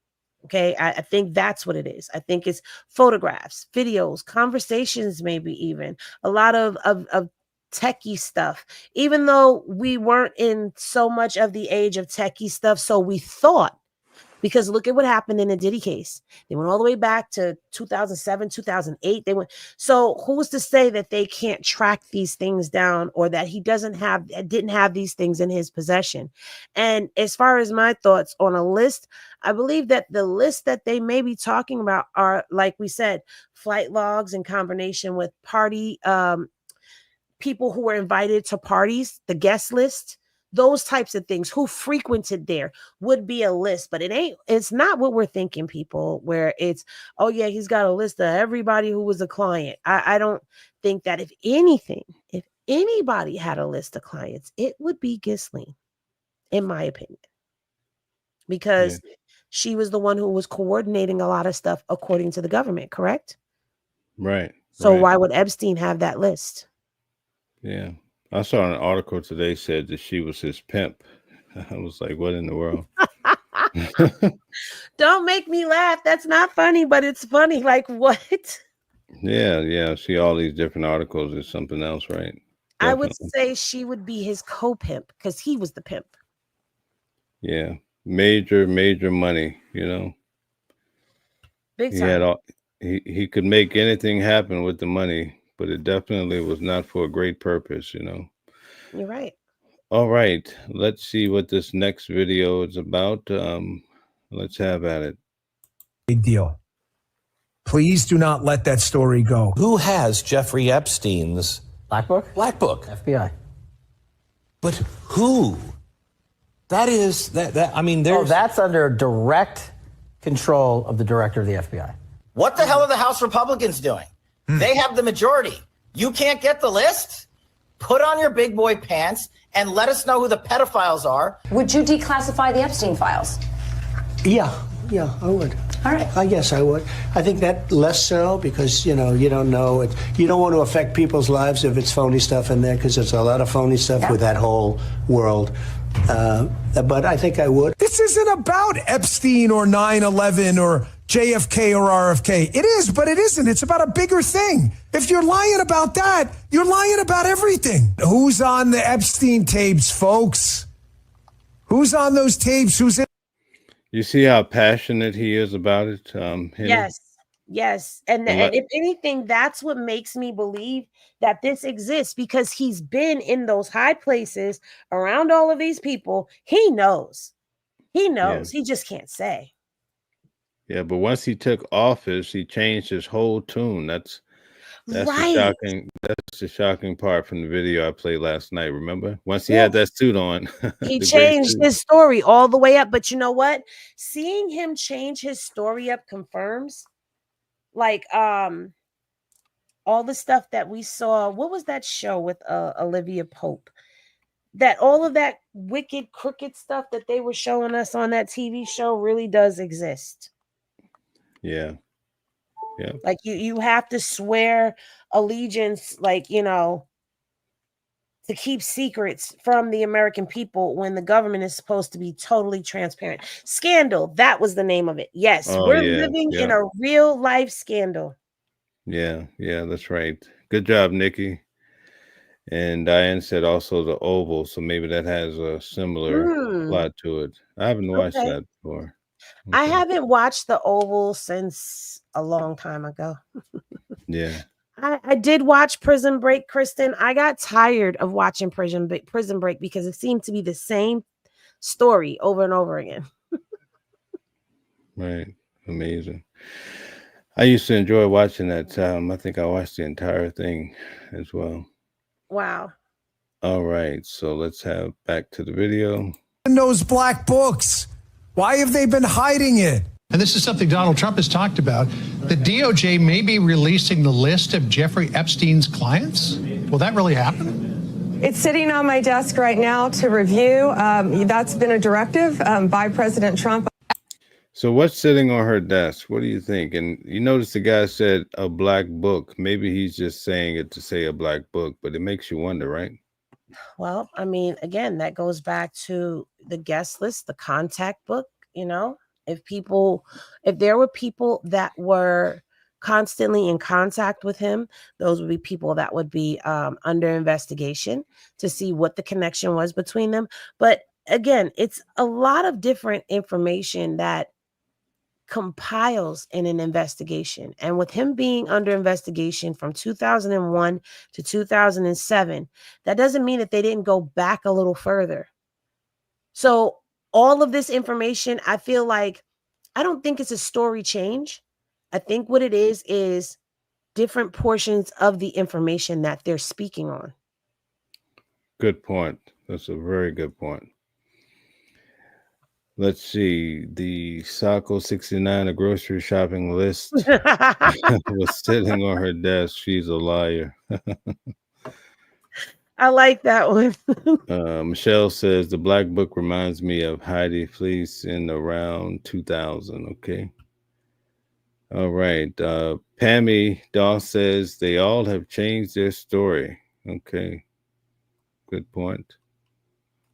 Okay, I think that's what it is. I think it's photographs, videos, conversations, maybe even a lot of techie stuff, even though we weren't in so much of the age of techie stuff. So we thought, because look at what happened in the Diddy case. They went all the way back to 2007, 2008. They went. So who's to say that they can't track these things down, or that he didn't have these things in his possession? And as far as my thoughts on a list, I believe that the list that they may be talking about are, like we said, flight logs in combination with party people who were invited to parties, the guest list. Those types of things, who frequented there, would be a list. But it's not what we're thinking, people, where it's, oh yeah, he's got a list of everybody who was a client. I don't think that. If anybody had a list of clients, it would be Ghislaine, in my opinion, because she was the one who was coordinating a lot of stuff according to the government, correct? Right. So why would Epstein have that list? Yeah. I saw an article today said that she was his pimp. I was like, what in the world? Don't make me laugh. That's not funny, but it's funny. Like, what? Yeah. See all these different articles is something else, right? Definitely. I would say she would be his co-pimp, because he was the pimp. Yeah. Major money, you know. Big time. He could make anything happen with the money, but it definitely was not for a great purpose, you know. You're right. All right. Let's see what this next video is about. Let's have at it. Big deal. Please do not let that story go. Who has Jeffrey Epstein's Black Book? Black Book? FBI. But who? That is, I mean, there's... Oh, that's under direct control of the director of the FBI. What the hell are the House Republicans doing? They have the majority. You can't get the list? Put on your big boy pants and let us know who the pedophiles are. Would you declassify the Epstein files? Yeah, I would. All right. I guess I would. I think that less so because, you don't know it. You don't want to affect people's lives if it's phony stuff in there because there's a lot of phony stuff with that whole world. But I think I would. This isn't about Epstein or 9/11 or JFK or RFK. It is, but it isn't. It's about a bigger thing. If you're lying about that, you're lying about everything. Who's on the Epstein tapes, folks? Who's on those tapes? Who's in? You see how passionate he is about it? Henny? Yes. And if anything, that's what makes me believe that this exists because he's been in those high places around all of these people. He knows. Yeah. He just can't say. Yeah, but once he took office, he changed his whole tune. That's right. the shocking part from the video I played last night. Remember? Once he had that suit on, he changed his story all the way up. But you know what? Seeing him change his story up confirms, like, all the stuff that we saw. What was that show with Olivia Pope? That all of that wicked, crooked stuff that they were showing us on that TV show really does exist. Yeah. Like you have to swear allegiance, like, to keep secrets from the American people when the government is supposed to be totally transparent. Scandal. That was the name of it. Yes. We're living in a real life scandal. Yeah, that's right. Good job, Nikki. And Diane said also the Oval, so maybe that has a similar plot to it. I haven't watched that before. Okay. I haven't watched the Oval since a long time ago. Yeah. I did watch Prison Break, Kristen. I got tired of watching Prison Break because it seemed to be the same story over and over again. Right. Amazing. I used to enjoy watching that. I think I watched the entire thing as well. Wow. All right. So let's have back to the video. In those black books. Why have they been hiding it? And this is something Donald Trump has talked about. The DOJ may be releasing the list of Jeffrey Epstein's clients. Will that really happen? It's sitting on my desk right now to review. That's been a directive by President Trump. So what's sitting on her desk? What do you think? And you notice the guy said a black book. Maybe he's just saying it to say a black book, but it makes you wonder, right? Well, I mean, again, that goes back to the guest list, the contact book. If there were people that were constantly in contact with him, those would be people that would be under investigation to see what the connection was between them. But again, it's a lot of different information that compiles in an investigation. And with him being under investigation from 2001 to 2007, that doesn't mean that they didn't go back a little further. So all of this information, I feel like, I don't think it's a story change. I think what it is different portions of the information that they're speaking on. Good point. That's a very good point. Let's see. The Saco 69, a grocery shopping list, was sitting on her desk. She's a liar. I like that one. Michelle says the black book reminds me of Heidi Fleece in around 2000. Okay. All right. Pammy Doss says they all have changed their story. Okay. Good point.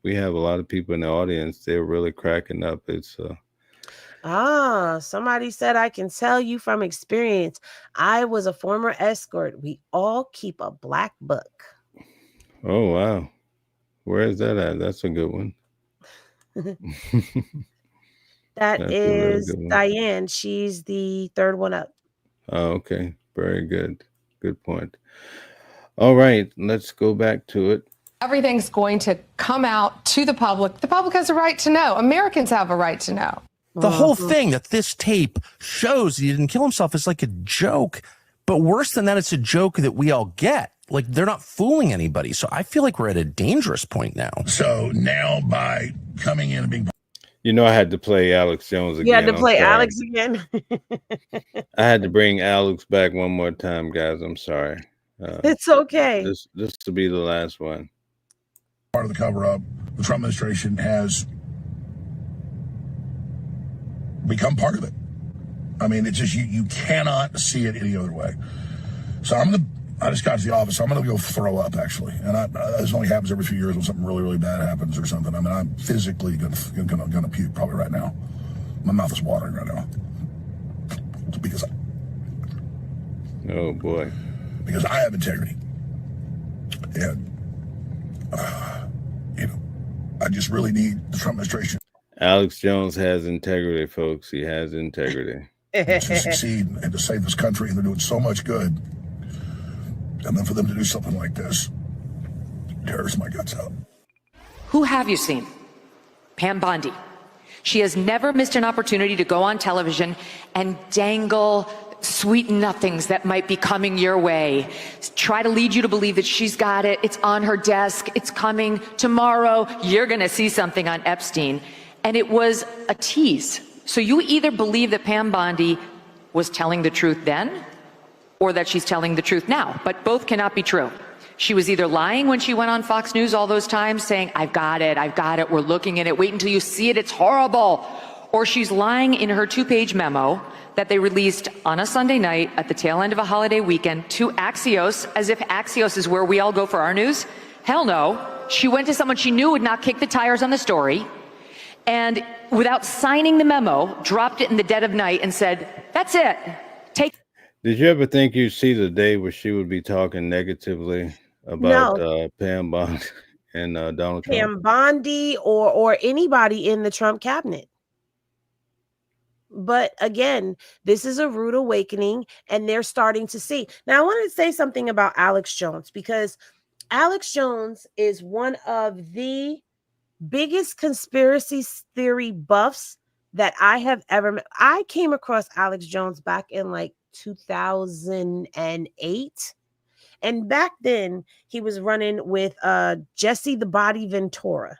We have a lot of people in the audience. They're really cracking up. It's somebody said, I can tell you from experience. I was a former escort. We all keep a black book. Oh, wow. Where is that at? That's a good one. That's is Diane. She's the third one up. Oh, okay. Very good. Good point. All right. Let's go back to it. Everything's going to come out to the public. The public has a right to know. Americans have a right to know. The whole thing that this tape shows he didn't kill himself is like a joke. But worse than that, it's a joke that we all get. like they're not fooling anybody. So I feel like we're at a dangerous point now. So now by coming in and being, You know, I had to play Alex Jones again. You had to I'm play sorry. Alex again. I had to bring Alex back one more time, guys. I'm sorry. It's okay. This will be the last one. part of the cover-up, the Trump administration has become part of it. I mean, it's just you cannot see it any other way. So I just got to the office. I'm gonna go throw up actually, and this only happens every few years when something really, really bad happens or something. I mean, I'm physically gonna puke probably right now. My mouth is watering right now because oh boy, because I have integrity, and I just really need the Trump administration. Alex Jones has integrity, folks. He has integrity. To succeed and to save this country, and they're doing so much good. And then for them to do something like this tears my guts out. Who have you seen? Pam Bondi. She has never missed an opportunity to go on television and dangle sweet nothings that might be coming your way. Try to lead you to believe that she's got it. It's on her desk. It's coming tomorrow. You're going to see something on Epstein. And it was a tease. So you either believe that Pam Bondi was telling the truth then, or that she's telling the truth now, but both cannot be true. She was either lying when she went on Fox News all those times saying, I've got it, we're looking at it, wait until you see it, it's horrible. Or she's lying in her 2-page memo that they released on a Sunday night at the tail end of a holiday weekend to Axios, as if Axios is where we all go for our news. Hell no. She went to someone she knew would not kick the tires on the story, and without signing the memo, dropped it in the dead of night and said, that's it. Did you ever think you'd see the day where she would be talking negatively about Pam Bondi and Donald Trump? Pam Bondi or anybody in the Trump cabinet. But again, this is a rude awakening, and they're starting to see. Now, I wanted to say something about Alex Jones, because Alex Jones is one of the biggest conspiracy theory buffs that I have ever met. I came across Alex Jones back in like 2008. And back then he was running with Jesse the Body Ventura.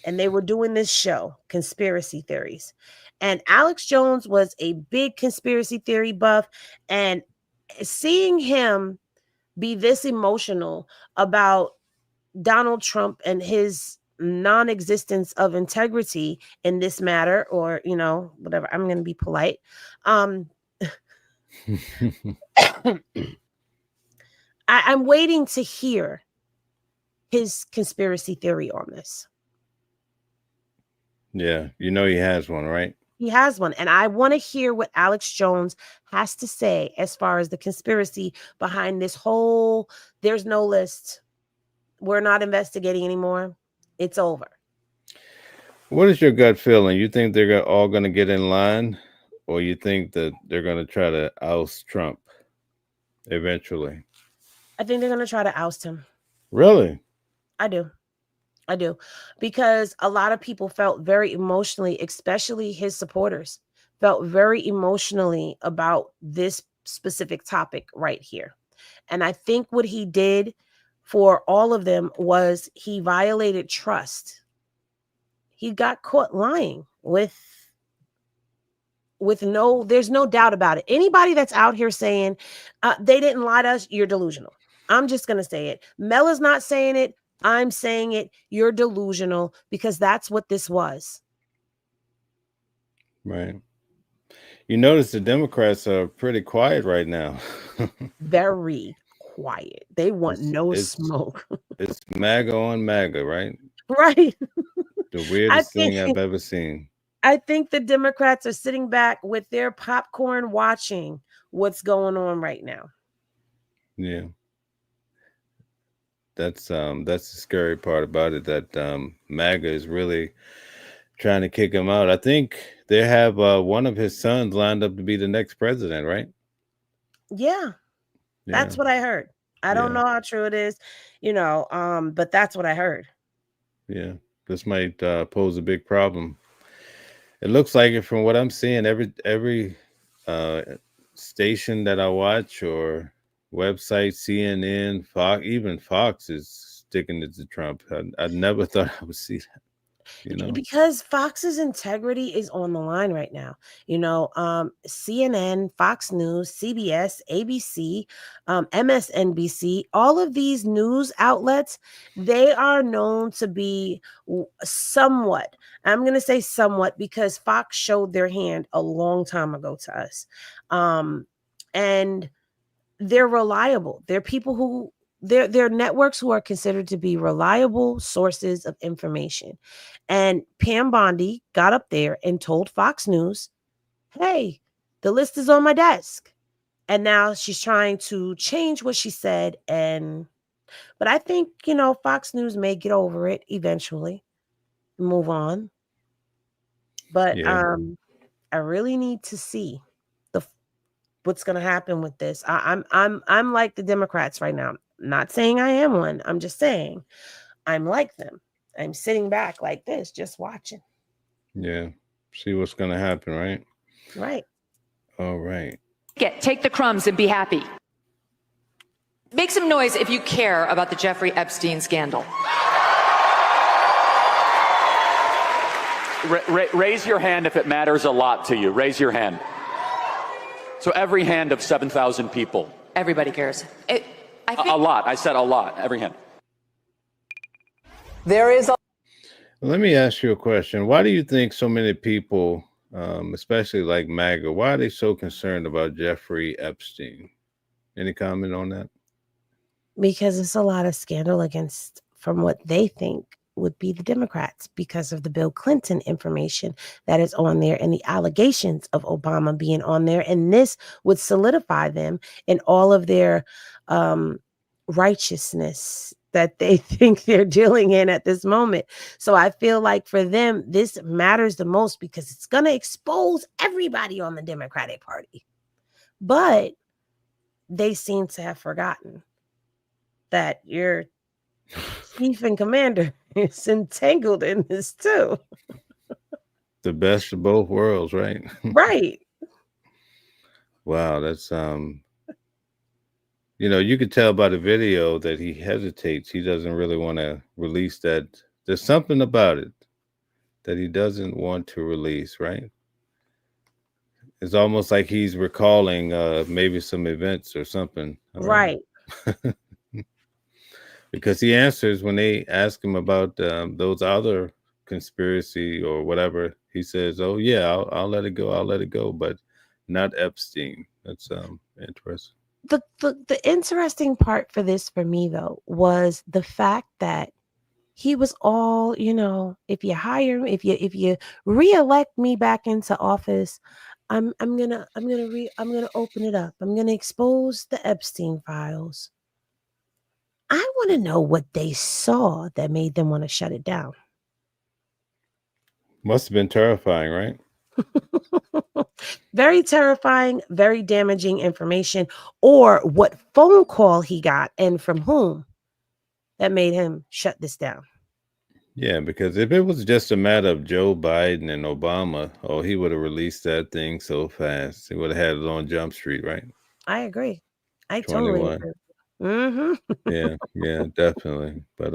And they were doing this show, Conspiracy Theories. And Alex Jones was a big conspiracy theory buff. And seeing him be this emotional about Donald Trump and his non-existence of integrity in this matter, or, you know, whatever, I'm going to be polite. I'm waiting to hear his conspiracy theory on this. Yeah, you know he has one, right? He has one. And I want to hear what Alex Jones has to say as far as the conspiracy behind this whole, there's no list, we're not investigating anymore, it's over. What is your gut feeling? You think they're all going to get in line, or you think that they're going to try to oust Trump eventually? I think they're going to try to oust him. Really? I do. Because a lot of people felt very emotionally, especially his supporters, felt very emotionally about this specific topic right here. And I think what he did for all of them was he violated trust. He got caught lying with there's no doubt about it. Anybody that's out here saying they didn't lie to us, you're delusional. I'm just going to say it. Mel is not saying it. I'm saying it. You're delusional, because that's what this was. Right. You notice the Democrats are pretty quiet right now. Very quiet. They want no smoke. It's MAGA on MAGA, right? Right. The weirdest thing I've ever seen. I think the Democrats are sitting back with their popcorn watching what's going on right now. Yeah. That's the scary part about it, that MAGA is really trying to kick him out. I think they have one of his sons lined up to be the next president, right? Yeah. That's what I heard. I don't know how true it is, but that's what I heard. Yeah, this might pose a big problem. It looks like it from what I'm seeing. Every station that I watch or websites, CNN, Fox, even Fox is sticking it to Trump. I never thought I would see that. You know, because Fox's integrity is on the line right now. CNN, Fox News, CBS, ABC, MSNBC, all of these news outlets, they are known to be somewhat, I'm going to say somewhat, because Fox showed their hand a long time ago to us. And they're reliable. They're people who they're networks who are considered to be reliable sources of information. And Pam Bondi got up there and told Fox News, hey, the list is on my desk. And now she's trying to change what she said. But I think, Fox News may get over it eventually, move on. But yeah. I really need to see what's going to happen with this. I'm like the Democrats right now. I'm not saying I am one. I'm just saying I'm like them. I'm sitting back like this, just watching. Yeah. See what's going to happen, right? Right. All right. Take the crumbs and be happy. Make some noise if you care about the Jeffrey Epstein scandal. Raise your hand if it matters a lot to you. Raise your hand. So every hand of 7,000 people. Everybody cares. A lot. I said a lot. Every hand. There is a. Let me ask you a question. Why do you think so many people, especially like MAGA, why are they so concerned about Jeffrey Epstein? Any comment on that? Because it's a lot of scandal against, from what they think would be the Democrats, because of the Bill Clinton information that is on there and the allegations of Obama being on there. And this would solidify them in all of their righteousness that they think they're dealing in at this moment. So I feel like for them, this matters the most because it's going to expose everybody on the Democratic Party. But they seem to have forgotten that your chief and commander is entangled in this too. The best of both worlds, right? Right. Wow, that's you could tell by the video that he hesitates. He doesn't really want to release that. There's something about it that he doesn't want to release, right? It's almost like he's recalling maybe some events or something. Right. Because he answers when they ask him about those other conspiracy or whatever. He says, "Oh yeah, I'll let it go. I'll let it go," but not Epstein. That's interesting. The interesting part for this for me though was the fact that he was all, if you hire me, if you reelect me back into office, I'm gonna open it up. I'm gonna expose the Epstein files. I want to know what they saw that made them want to shut it down. Must have been terrifying, right? Very terrifying, very damaging information, or what phone call he got and from whom that made him shut this down. Yeah, because if it was just a matter of Joe Biden and Obama, he would have released that thing so fast. He would have had it on Jump Street, right? I agree. I 21. totally agree. Mm-hmm. Yeah, definitely. But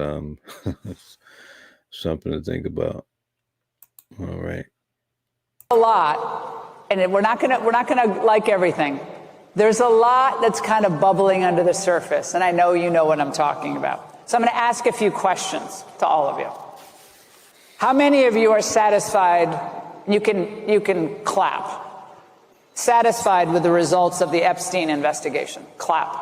something to think about. All right. A lot, and we're not gonna like everything. There's a lot that's kind of bubbling under the surface, and I know you know what I'm talking about. So I'm going to ask a few questions to all of you. How many of you are satisfied? You can clap. Satisfied with the results of the Epstein investigation? Clap.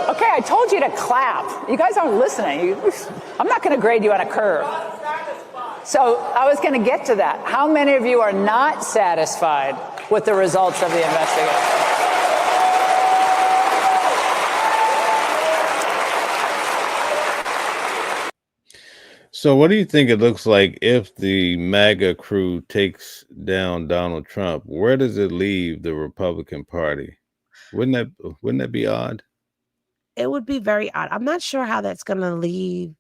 Okay, I told you to clap. You guys aren't listening. I'm not going to grade you on a curve. So I was going to get to that. How many of you are not satisfied with the results of the investigation? So what do you think it looks like if the MAGA crew takes down Donald Trump? Where does it leave the Republican Party? Wouldn't that be odd? It would be very odd. I'm not sure how that's going to leave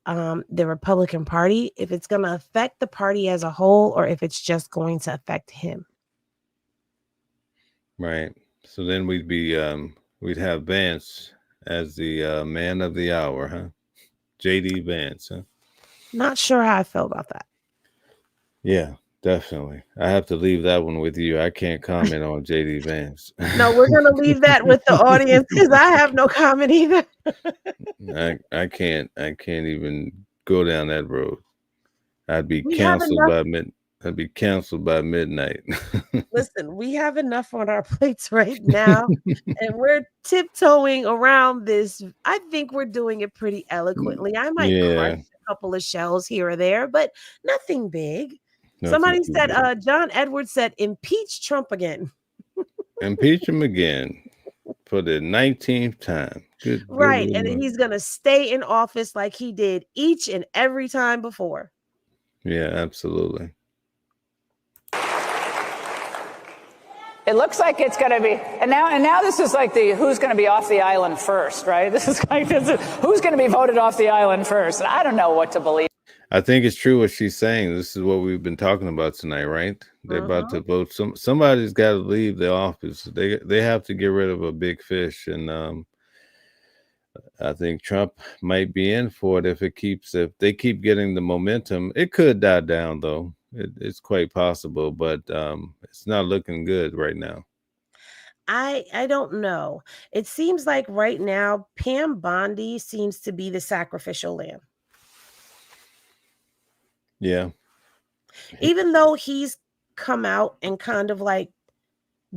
the Republican Party, if it's going to affect the party as a whole or if it's just going to affect him. Right. So then we'd have Vance as the man of the hour, huh? JD Vance, huh? Not sure how I feel about that. Yeah, definitely. I have to leave that one with you. I can't comment on JD Vance. No, we're gonna leave that with the audience because I have no comment either. I can't even go down that road. I'd be We have canceled enough. I'd be canceled by midnight. Listen, we have enough on our plates right now, and we're tiptoeing around this. I think we're doing it pretty eloquently. I might crush Yeah, a couple of shells here or there, but nothing big. nothing Somebody too said, big. John Edwards said, impeach Trump again. Impeach him again for the 19th time. Good Right. And Lord. he's going to stay in office like he did each and every time before. Yeah, absolutely. It looks like it's going to be, and now this is like the who's going to be off the island first, right? This is who's going to be voted off the island first. And I don't know what to believe. I think it's true what she's saying. This is what we've been talking about tonight, right? They're about to vote. Somebody's got to leave the office. They have to get rid of a big fish, and I think Trump might be in for it if they keep getting the momentum. It could die down though. It's quite possible, but it's not looking good right now. I don't know. It seems like right now Pam Bondi seems to be the sacrificial lamb. Yeah. Even though he's come out and kind of like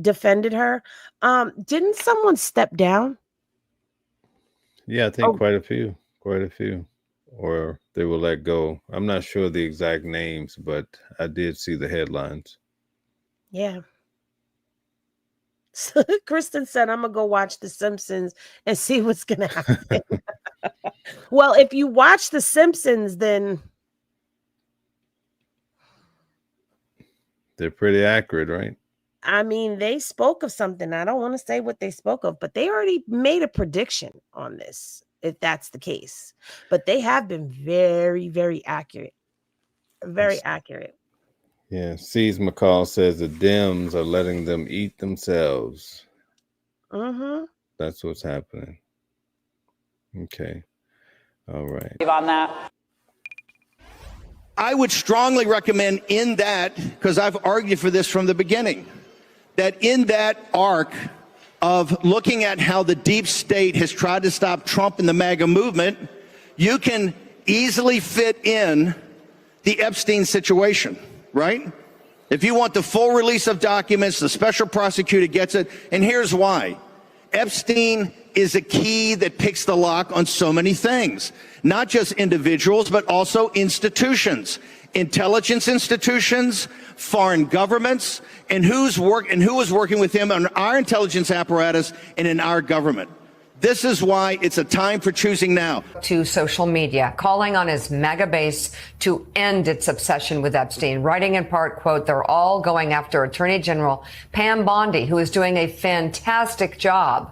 defended her, didn't someone step down? Yeah, I think quite a few, or they will let go. I'm not sure the exact names, but I did see the headlines. Yeah. So Kristen said, I'm gonna go watch The Simpsons and see what's gonna happen. Well, if you watch The Simpsons, then They're pretty accurate, right? I mean, they spoke of something. I don't want to say what they spoke of, but they already made a prediction on this, if that's the case. But they have been very, very accurate. Very accurate. Yeah. C's McCall says the Dems are letting them eat themselves. Mm-hmm. That's what's happening. Okay. All right. On that. I would strongly recommend in that, because I've argued for this from the beginning, that in that arc of looking at how the deep state has tried to stop Trump and the MAGA movement, you can easily fit in the Epstein situation, right? If you want the full release of documents, the special prosecutor gets it, and here's why. Epstein is a key that picks the lock on so many things, not just individuals, but also institutions, intelligence institutions, foreign governments, and who was working with him on our intelligence apparatus and in our government. This is why it's a time for choosing now. To social media, calling on his MAGA base to end its obsession with Epstein, writing in part, quote, they're all going after Attorney General Pam Bondi, who is doing a fantastic job.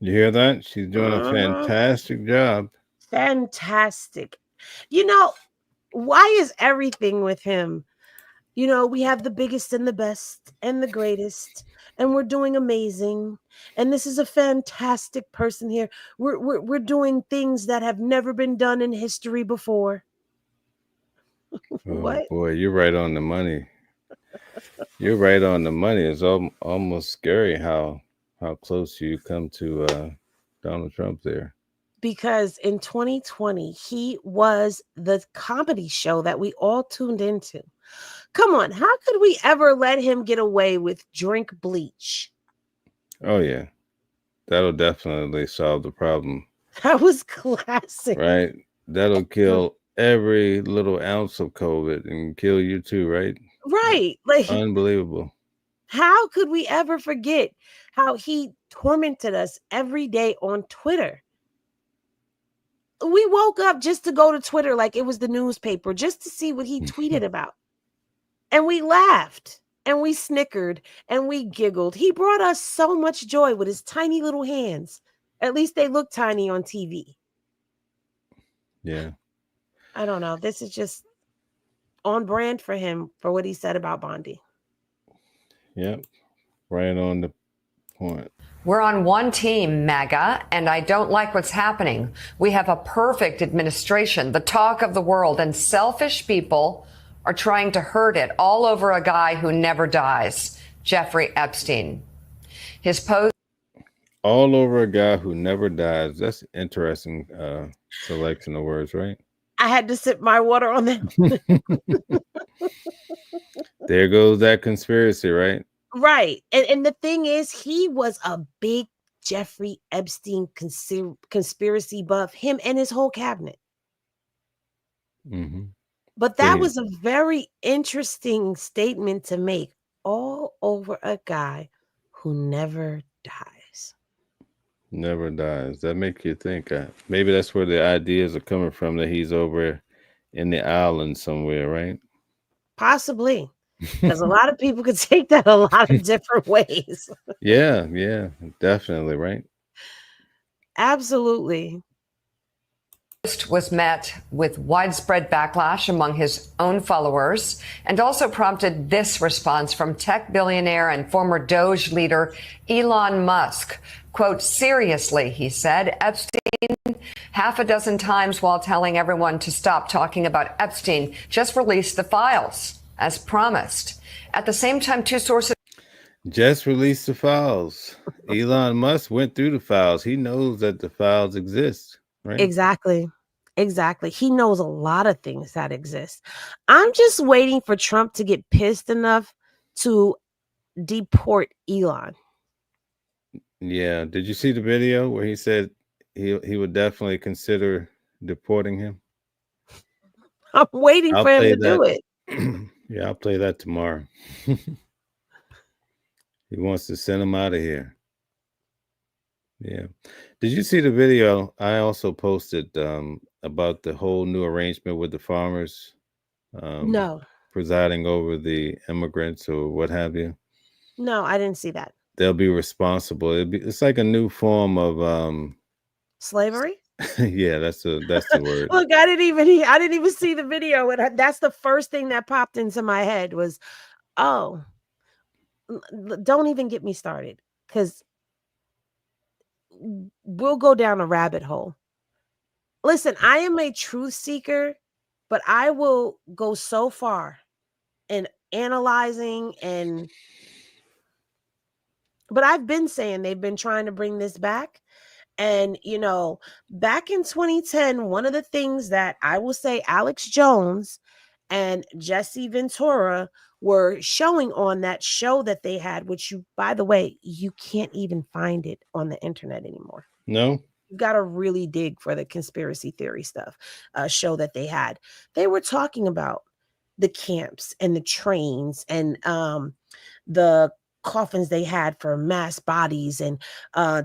You hear that? She's doing a fantastic job. Fantastic. You know, why is everything with him? You know, we have the biggest and the best and the greatest, and we're doing amazing. And this is a fantastic person here. We're doing things that have never been done in history before. Oh, boy, you're right on the money. You're right on the money. It's almost scary how close you come to Donald Trump there. Because in 2020, he was the comedy show that we all tuned into. Come on, how could we ever let him get away with drink bleach? Oh, yeah. That'll definitely solve the problem. That was classic. Right? That'll kill every little ounce of COVID and kill you too, right? Right. Like, unbelievable. How could we ever forget how he tormented us every day on Twitter? We woke up just to go to Twitter like it was the newspaper, just to see what he tweeted about. And we laughed and we snickered and we giggled. He brought us so much joy with his tiny little hands. At least they look tiny on TV. Yeah. I don't know. This is just on brand for him, for what he said about Bondi. Yep. Right on point. We're on one team, MAGA, and I don't like what's happening. We have a perfect administration, the talk of the world, and selfish people are trying to hurt it all over a guy who never dies, Jeffrey Epstein. His post. All over a guy who never dies. That's an interesting selection of words, right? I had to sip my water on that. There goes that conspiracy, right? Right. And the thing is, he was a big Jeffrey Epstein conspiracy buff, him and his whole cabinet. Mm-hmm. But that was a very interesting statement to make, all over a guy who never dies. Never dies. That makes you think. Maybe that's where the ideas are coming from, that he's over in the island somewhere, right? Possibly. Because a lot of people could take that a lot of different ways. Yeah, definitely, right? Absolutely. Was met with widespread backlash among his own followers and also prompted this response from tech billionaire and former Doge leader Elon Musk. Quote, seriously, he said, Epstein half a dozen times while telling everyone to stop talking about Epstein, just released the files as promised. At the same time, two sources just released the files. Elon Musk went through the files. He knows that the files exist, right? Exactly. He knows a lot of things that exist. I'm just waiting for Trump to get pissed enough to deport Elon. Yeah. Did you see the video where he said he would definitely consider deporting him? I'm waiting for him to do it. Yeah, I'll play that tomorrow. He wants to send him out of here. Yeah. Did you see the video I also posted about the whole new arrangement with the farmers? No. Presiding over the immigrants or what have you? No, I didn't see that. They'll be responsible. It's like a new form of slavery. Yeah, that's the word. Look, I didn't even see the video, and that's the first thing that popped into my head was, oh, don't even get me started, because we'll go down a rabbit hole. Listen, I am a truth seeker, but I will go so far in analyzing but I've been saying they've been trying to bring this back. And, back in 2010, one of the things that I will say Alex Jones and Jesse Ventura were showing on that show that they had, which by the way, you can't even find it on the internet anymore. No. You've got to really dig for the conspiracy theory stuff, show that they had. They were talking about the camps and the trains and the coffins they had for mass bodies, and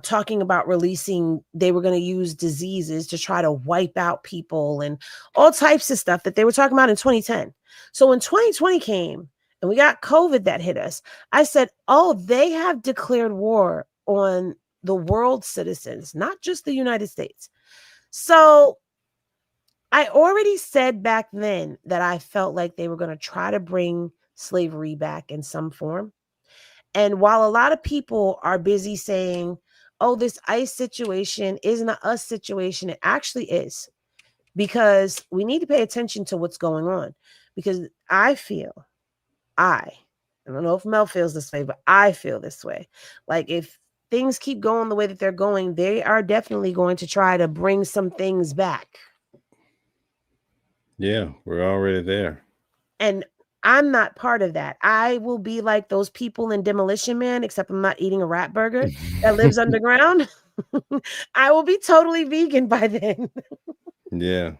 talking about they were going to use diseases to try to wipe out people and all types of stuff that they were talking about in 2010. So when 2020 came and we got COVID that hit us, I said, oh, they have declared war on the world citizens, not just the United States. So I already said back then that I felt like they were going to try to bring slavery back in some form. And while a lot of people are busy saying, oh, this ICE situation isn't an us situation, it actually is, because we need to pay attention to what's going on. Because I don't know if Mel feels this way, but I feel this way. Like, if things keep going the way that they're going, they are definitely going to try to bring some things back. Yeah, we're already there. And I'm not part of that. I will be like those people in Demolition Man, except I'm not eating a rat burger that lives underground. I will be totally vegan by then. Yeah.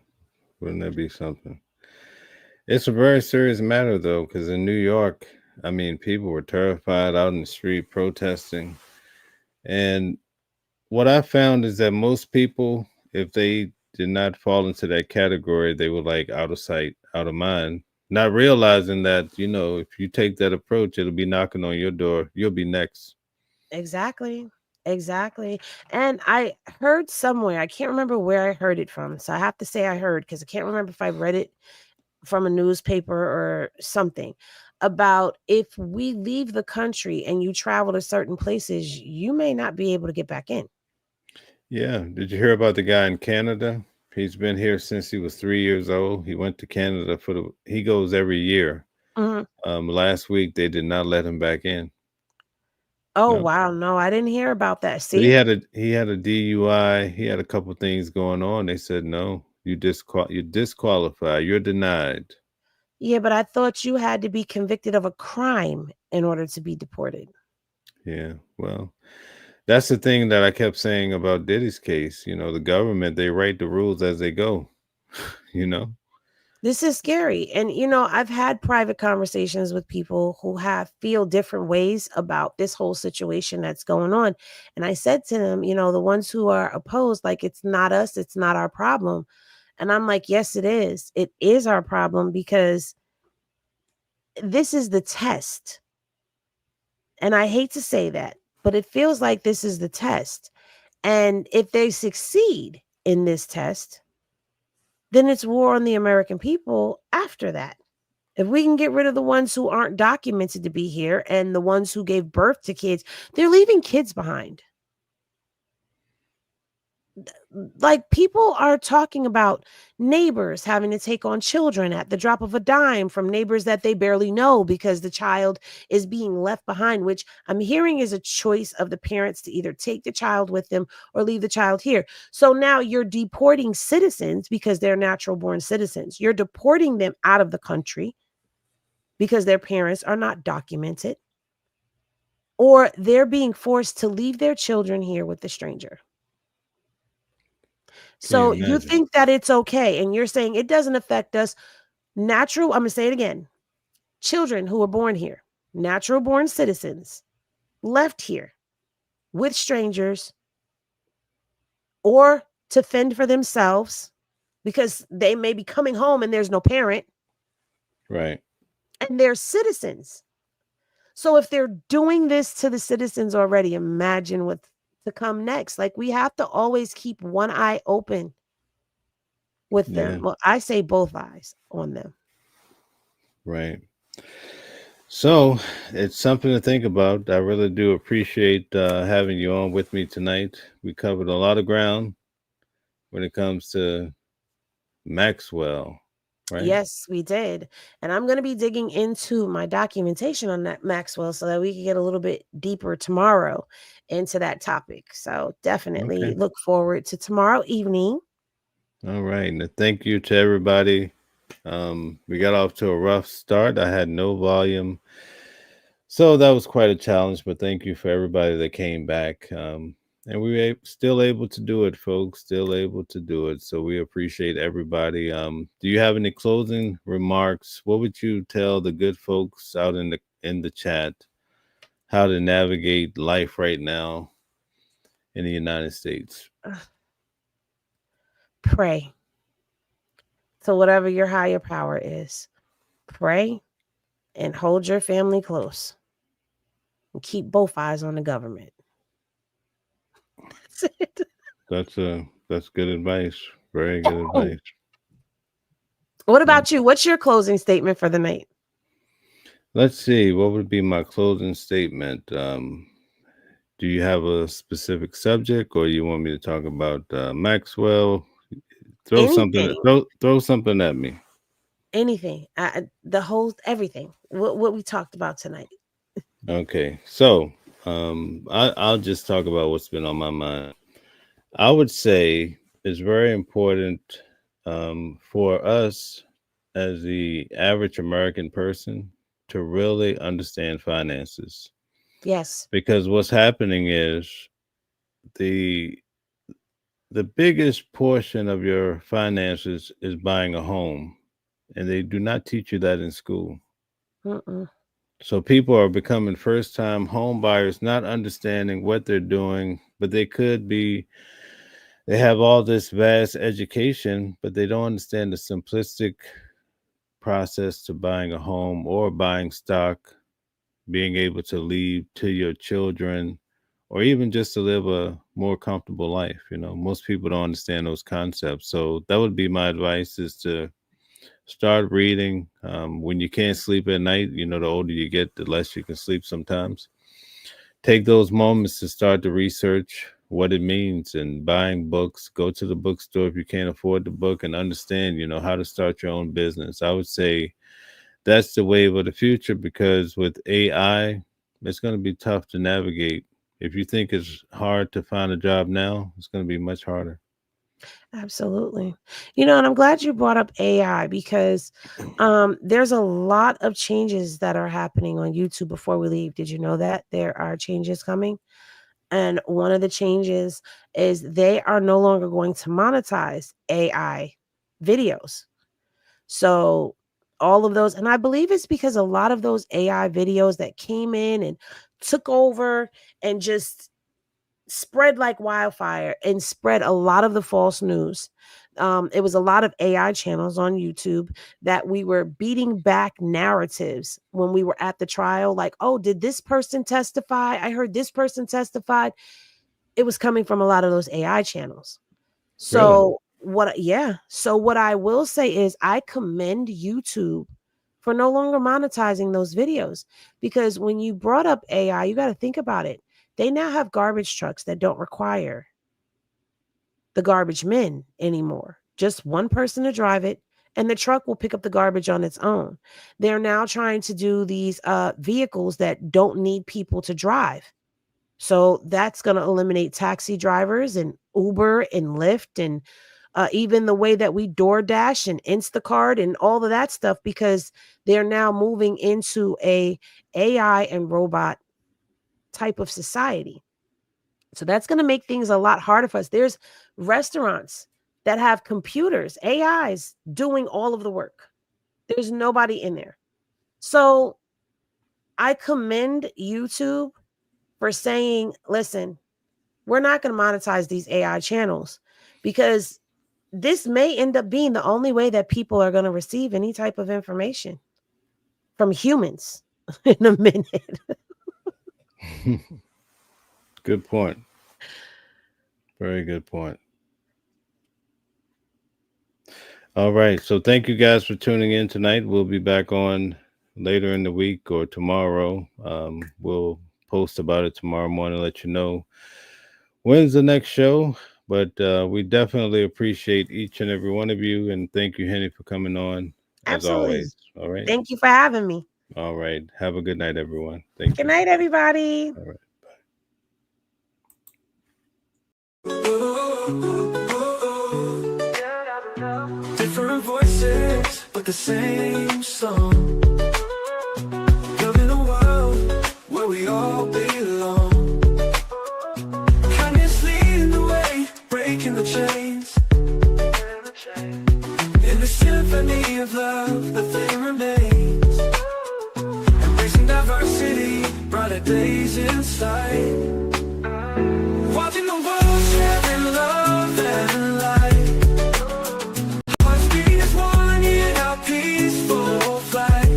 Wouldn't that be something? It's a very serious matter, though, because in New York, I mean, people were terrified out in the street protesting. And what I found is that most people, if they did not fall into that category, they were like out of sight, out of mind. Not realizing that, if you take that approach, it'll be knocking on your door. You'll be next. Exactly. And I heard somewhere, I can't remember where I heard it from. So I have to say I heard, because I can't remember if I read it from a newspaper or something. about if we leave the country and you travel to certain places, you may not be able to get back in. Yeah. Did you hear about the guy in Canada? He's been here since he was 3 years old. He went to Canada he goes every year. Last week they did not let him back in. Oh, Nope. wow. No, I didn't hear about that. But See? he had a DUI. He had a couple things going on. They said, no, you're disqualified. You're denied. Yeah, but I thought you had to be convicted of a crime in order to be deported. Yeah, well, that's the thing that I kept saying about Diddy's case. You know, the government, they write the rules as they go, you know? This is scary. And, you know, I've had private conversations with people who feel different ways about this whole situation that's going on. And I said to them, you know, the ones who are opposed, like, it's not us, it's not our problem. And I'm like, yes, it is. It is our problem because this is the test. And I hate to say that, but it feels like this is the test. And if they succeed in this test, then it's war on the American people after that. If we can get rid of the ones who aren't documented to be here and the ones who gave birth to kids, they're leaving kids behind. Like, people are talking about neighbors having to take on children at the drop of a dime from neighbors that they barely know because the child is being left behind, which I'm hearing is a choice of the parents to either take the child with them or leave the child here. So now you're deporting citizens because they're natural born citizens. You're deporting them out of the country because their parents are not documented, or they're being forced to leave their children here with the stranger. So you think that it's okay, and you're saying it doesn't affect us. I'm going to say it again. Children who were born here, natural born citizens, left here with strangers or to fend for themselves because they may be coming home and there's no parent. Right. And they're citizens. So if they're doing this to the citizens already, imagine what's to come next. Like, we have to always keep one eye open with them. Well, I say both eyes on them. Right. So it's something to think about. I really do appreciate having you on with me tonight. We covered a lot of ground when it comes to Maxwell. Right? Yes, we did. And I'm going to be digging into my documentation on that Maxwell so that we can get a little bit deeper tomorrow into that topic. So definitely look forward to tomorrow evening. All right. And thank you to everybody. We got off to a rough start. I had no volume. So that was quite a challenge, but thank you for everybody that came back. And we were still able to do it, folks, still able to do it. So we appreciate everybody. Do you have any closing remarks? What would you tell the good folks out in the chat how to navigate life right now in the United States? Pray. So whatever your higher power is, pray and hold your family close and keep both eyes on the government. That's good advice. Very good advice. What about you? What's your closing statement for the night? Let's see. What would be my closing statement? Do you have a specific subject, or you want me to talk about Maxwell? Throw something at me. Anything. Everything. What we talked about tonight. Okay. So I'll just talk about what's been on my mind. I would say it's very important for us as the average American person to really understand finances. Yes. Because what's happening is the biggest portion of your finances is buying a home, and they do not teach you that in school. So people are becoming first-time home buyers, not understanding what they're doing, but they have all this vast education, but they don't understand the simplistic process to buying a home or buying stock, being able to leave to your children, or even just to live a more comfortable life. You know, most people don't understand those concepts. So that would be my advice, is to Start reading. When you can't sleep at night, you know, the older you get, the less you can sleep sometimes. Take those moments to start to research what it means, and buying books. Go to the bookstore if you can't afford the book, and understand, you know, how to start your own business. I would say that's the wave of the future, because with AI, it's going to be tough to navigate. If you think it's hard to find a job now, it's going to be much harder. Absolutely. You know, and I'm glad you brought up AI, because there's a lot of changes that are happening on YouTube. Before we leave, did you know that there are changes coming? And one of the changes is they are no longer going to monetize AI videos. So all of those, and I believe it's because a lot of those AI videos that came in and took over and just spread like wildfire and spread a lot of the false news. It was a lot of AI channels on YouTube that we were beating back narratives when we were at the trial. Like, oh, did this person testify? I heard this person testified. It was coming from a lot of those AI channels. So so what I will say is I commend YouTube for no longer monetizing those videos, because when you brought up AI, you got to think about it. They now have garbage trucks that don't require the garbage men anymore. Just one person to drive it, and the truck will pick up the garbage on its own. They're now trying to do these vehicles that don't need people to drive. So that's going to eliminate taxi drivers and Uber and Lyft, and even the way that we DoorDash and Instacart and all of that stuff, because they're now moving into a AI and robot type of society. So that's going to make things a lot harder for us. There's restaurants that have computers, AIs doing all of the work. There's nobody in there. So I commend YouTube for saying, listen, we're not going to monetize these AI channels, because this may end up being the only way that people are going to receive any type of information from humans in a minute. Good point. Very good point. All right. So thank you guys for tuning in tonight. We'll be back on later in the week or tomorrow. We'll post about it tomorrow morning, let you know when's the next show. But we definitely appreciate each and every one of you. And thank you, Henny, for coming on. Absolutely. As always. All right. Thank you for having me. All right. Have a good night, everyone. Thank you. Good night, everybody. All right. Different voices, but the same song. Living a world where we all belong. Kindness leading the way, breaking the chains. In the symphony of love, the thing remains. Embracing diversity, brighter days in sight. Watching the world sharing love and light. Hearts beating as one in our peaceful flight.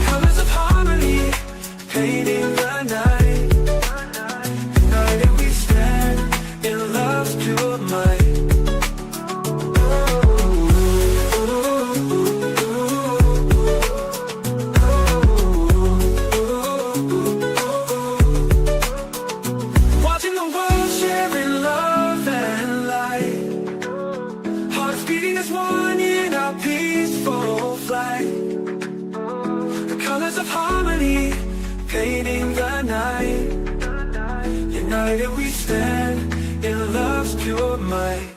Colors of harmony, painting the night. United we stand in love's pure might. Harmony, painting the night. United we stand in love's pure might.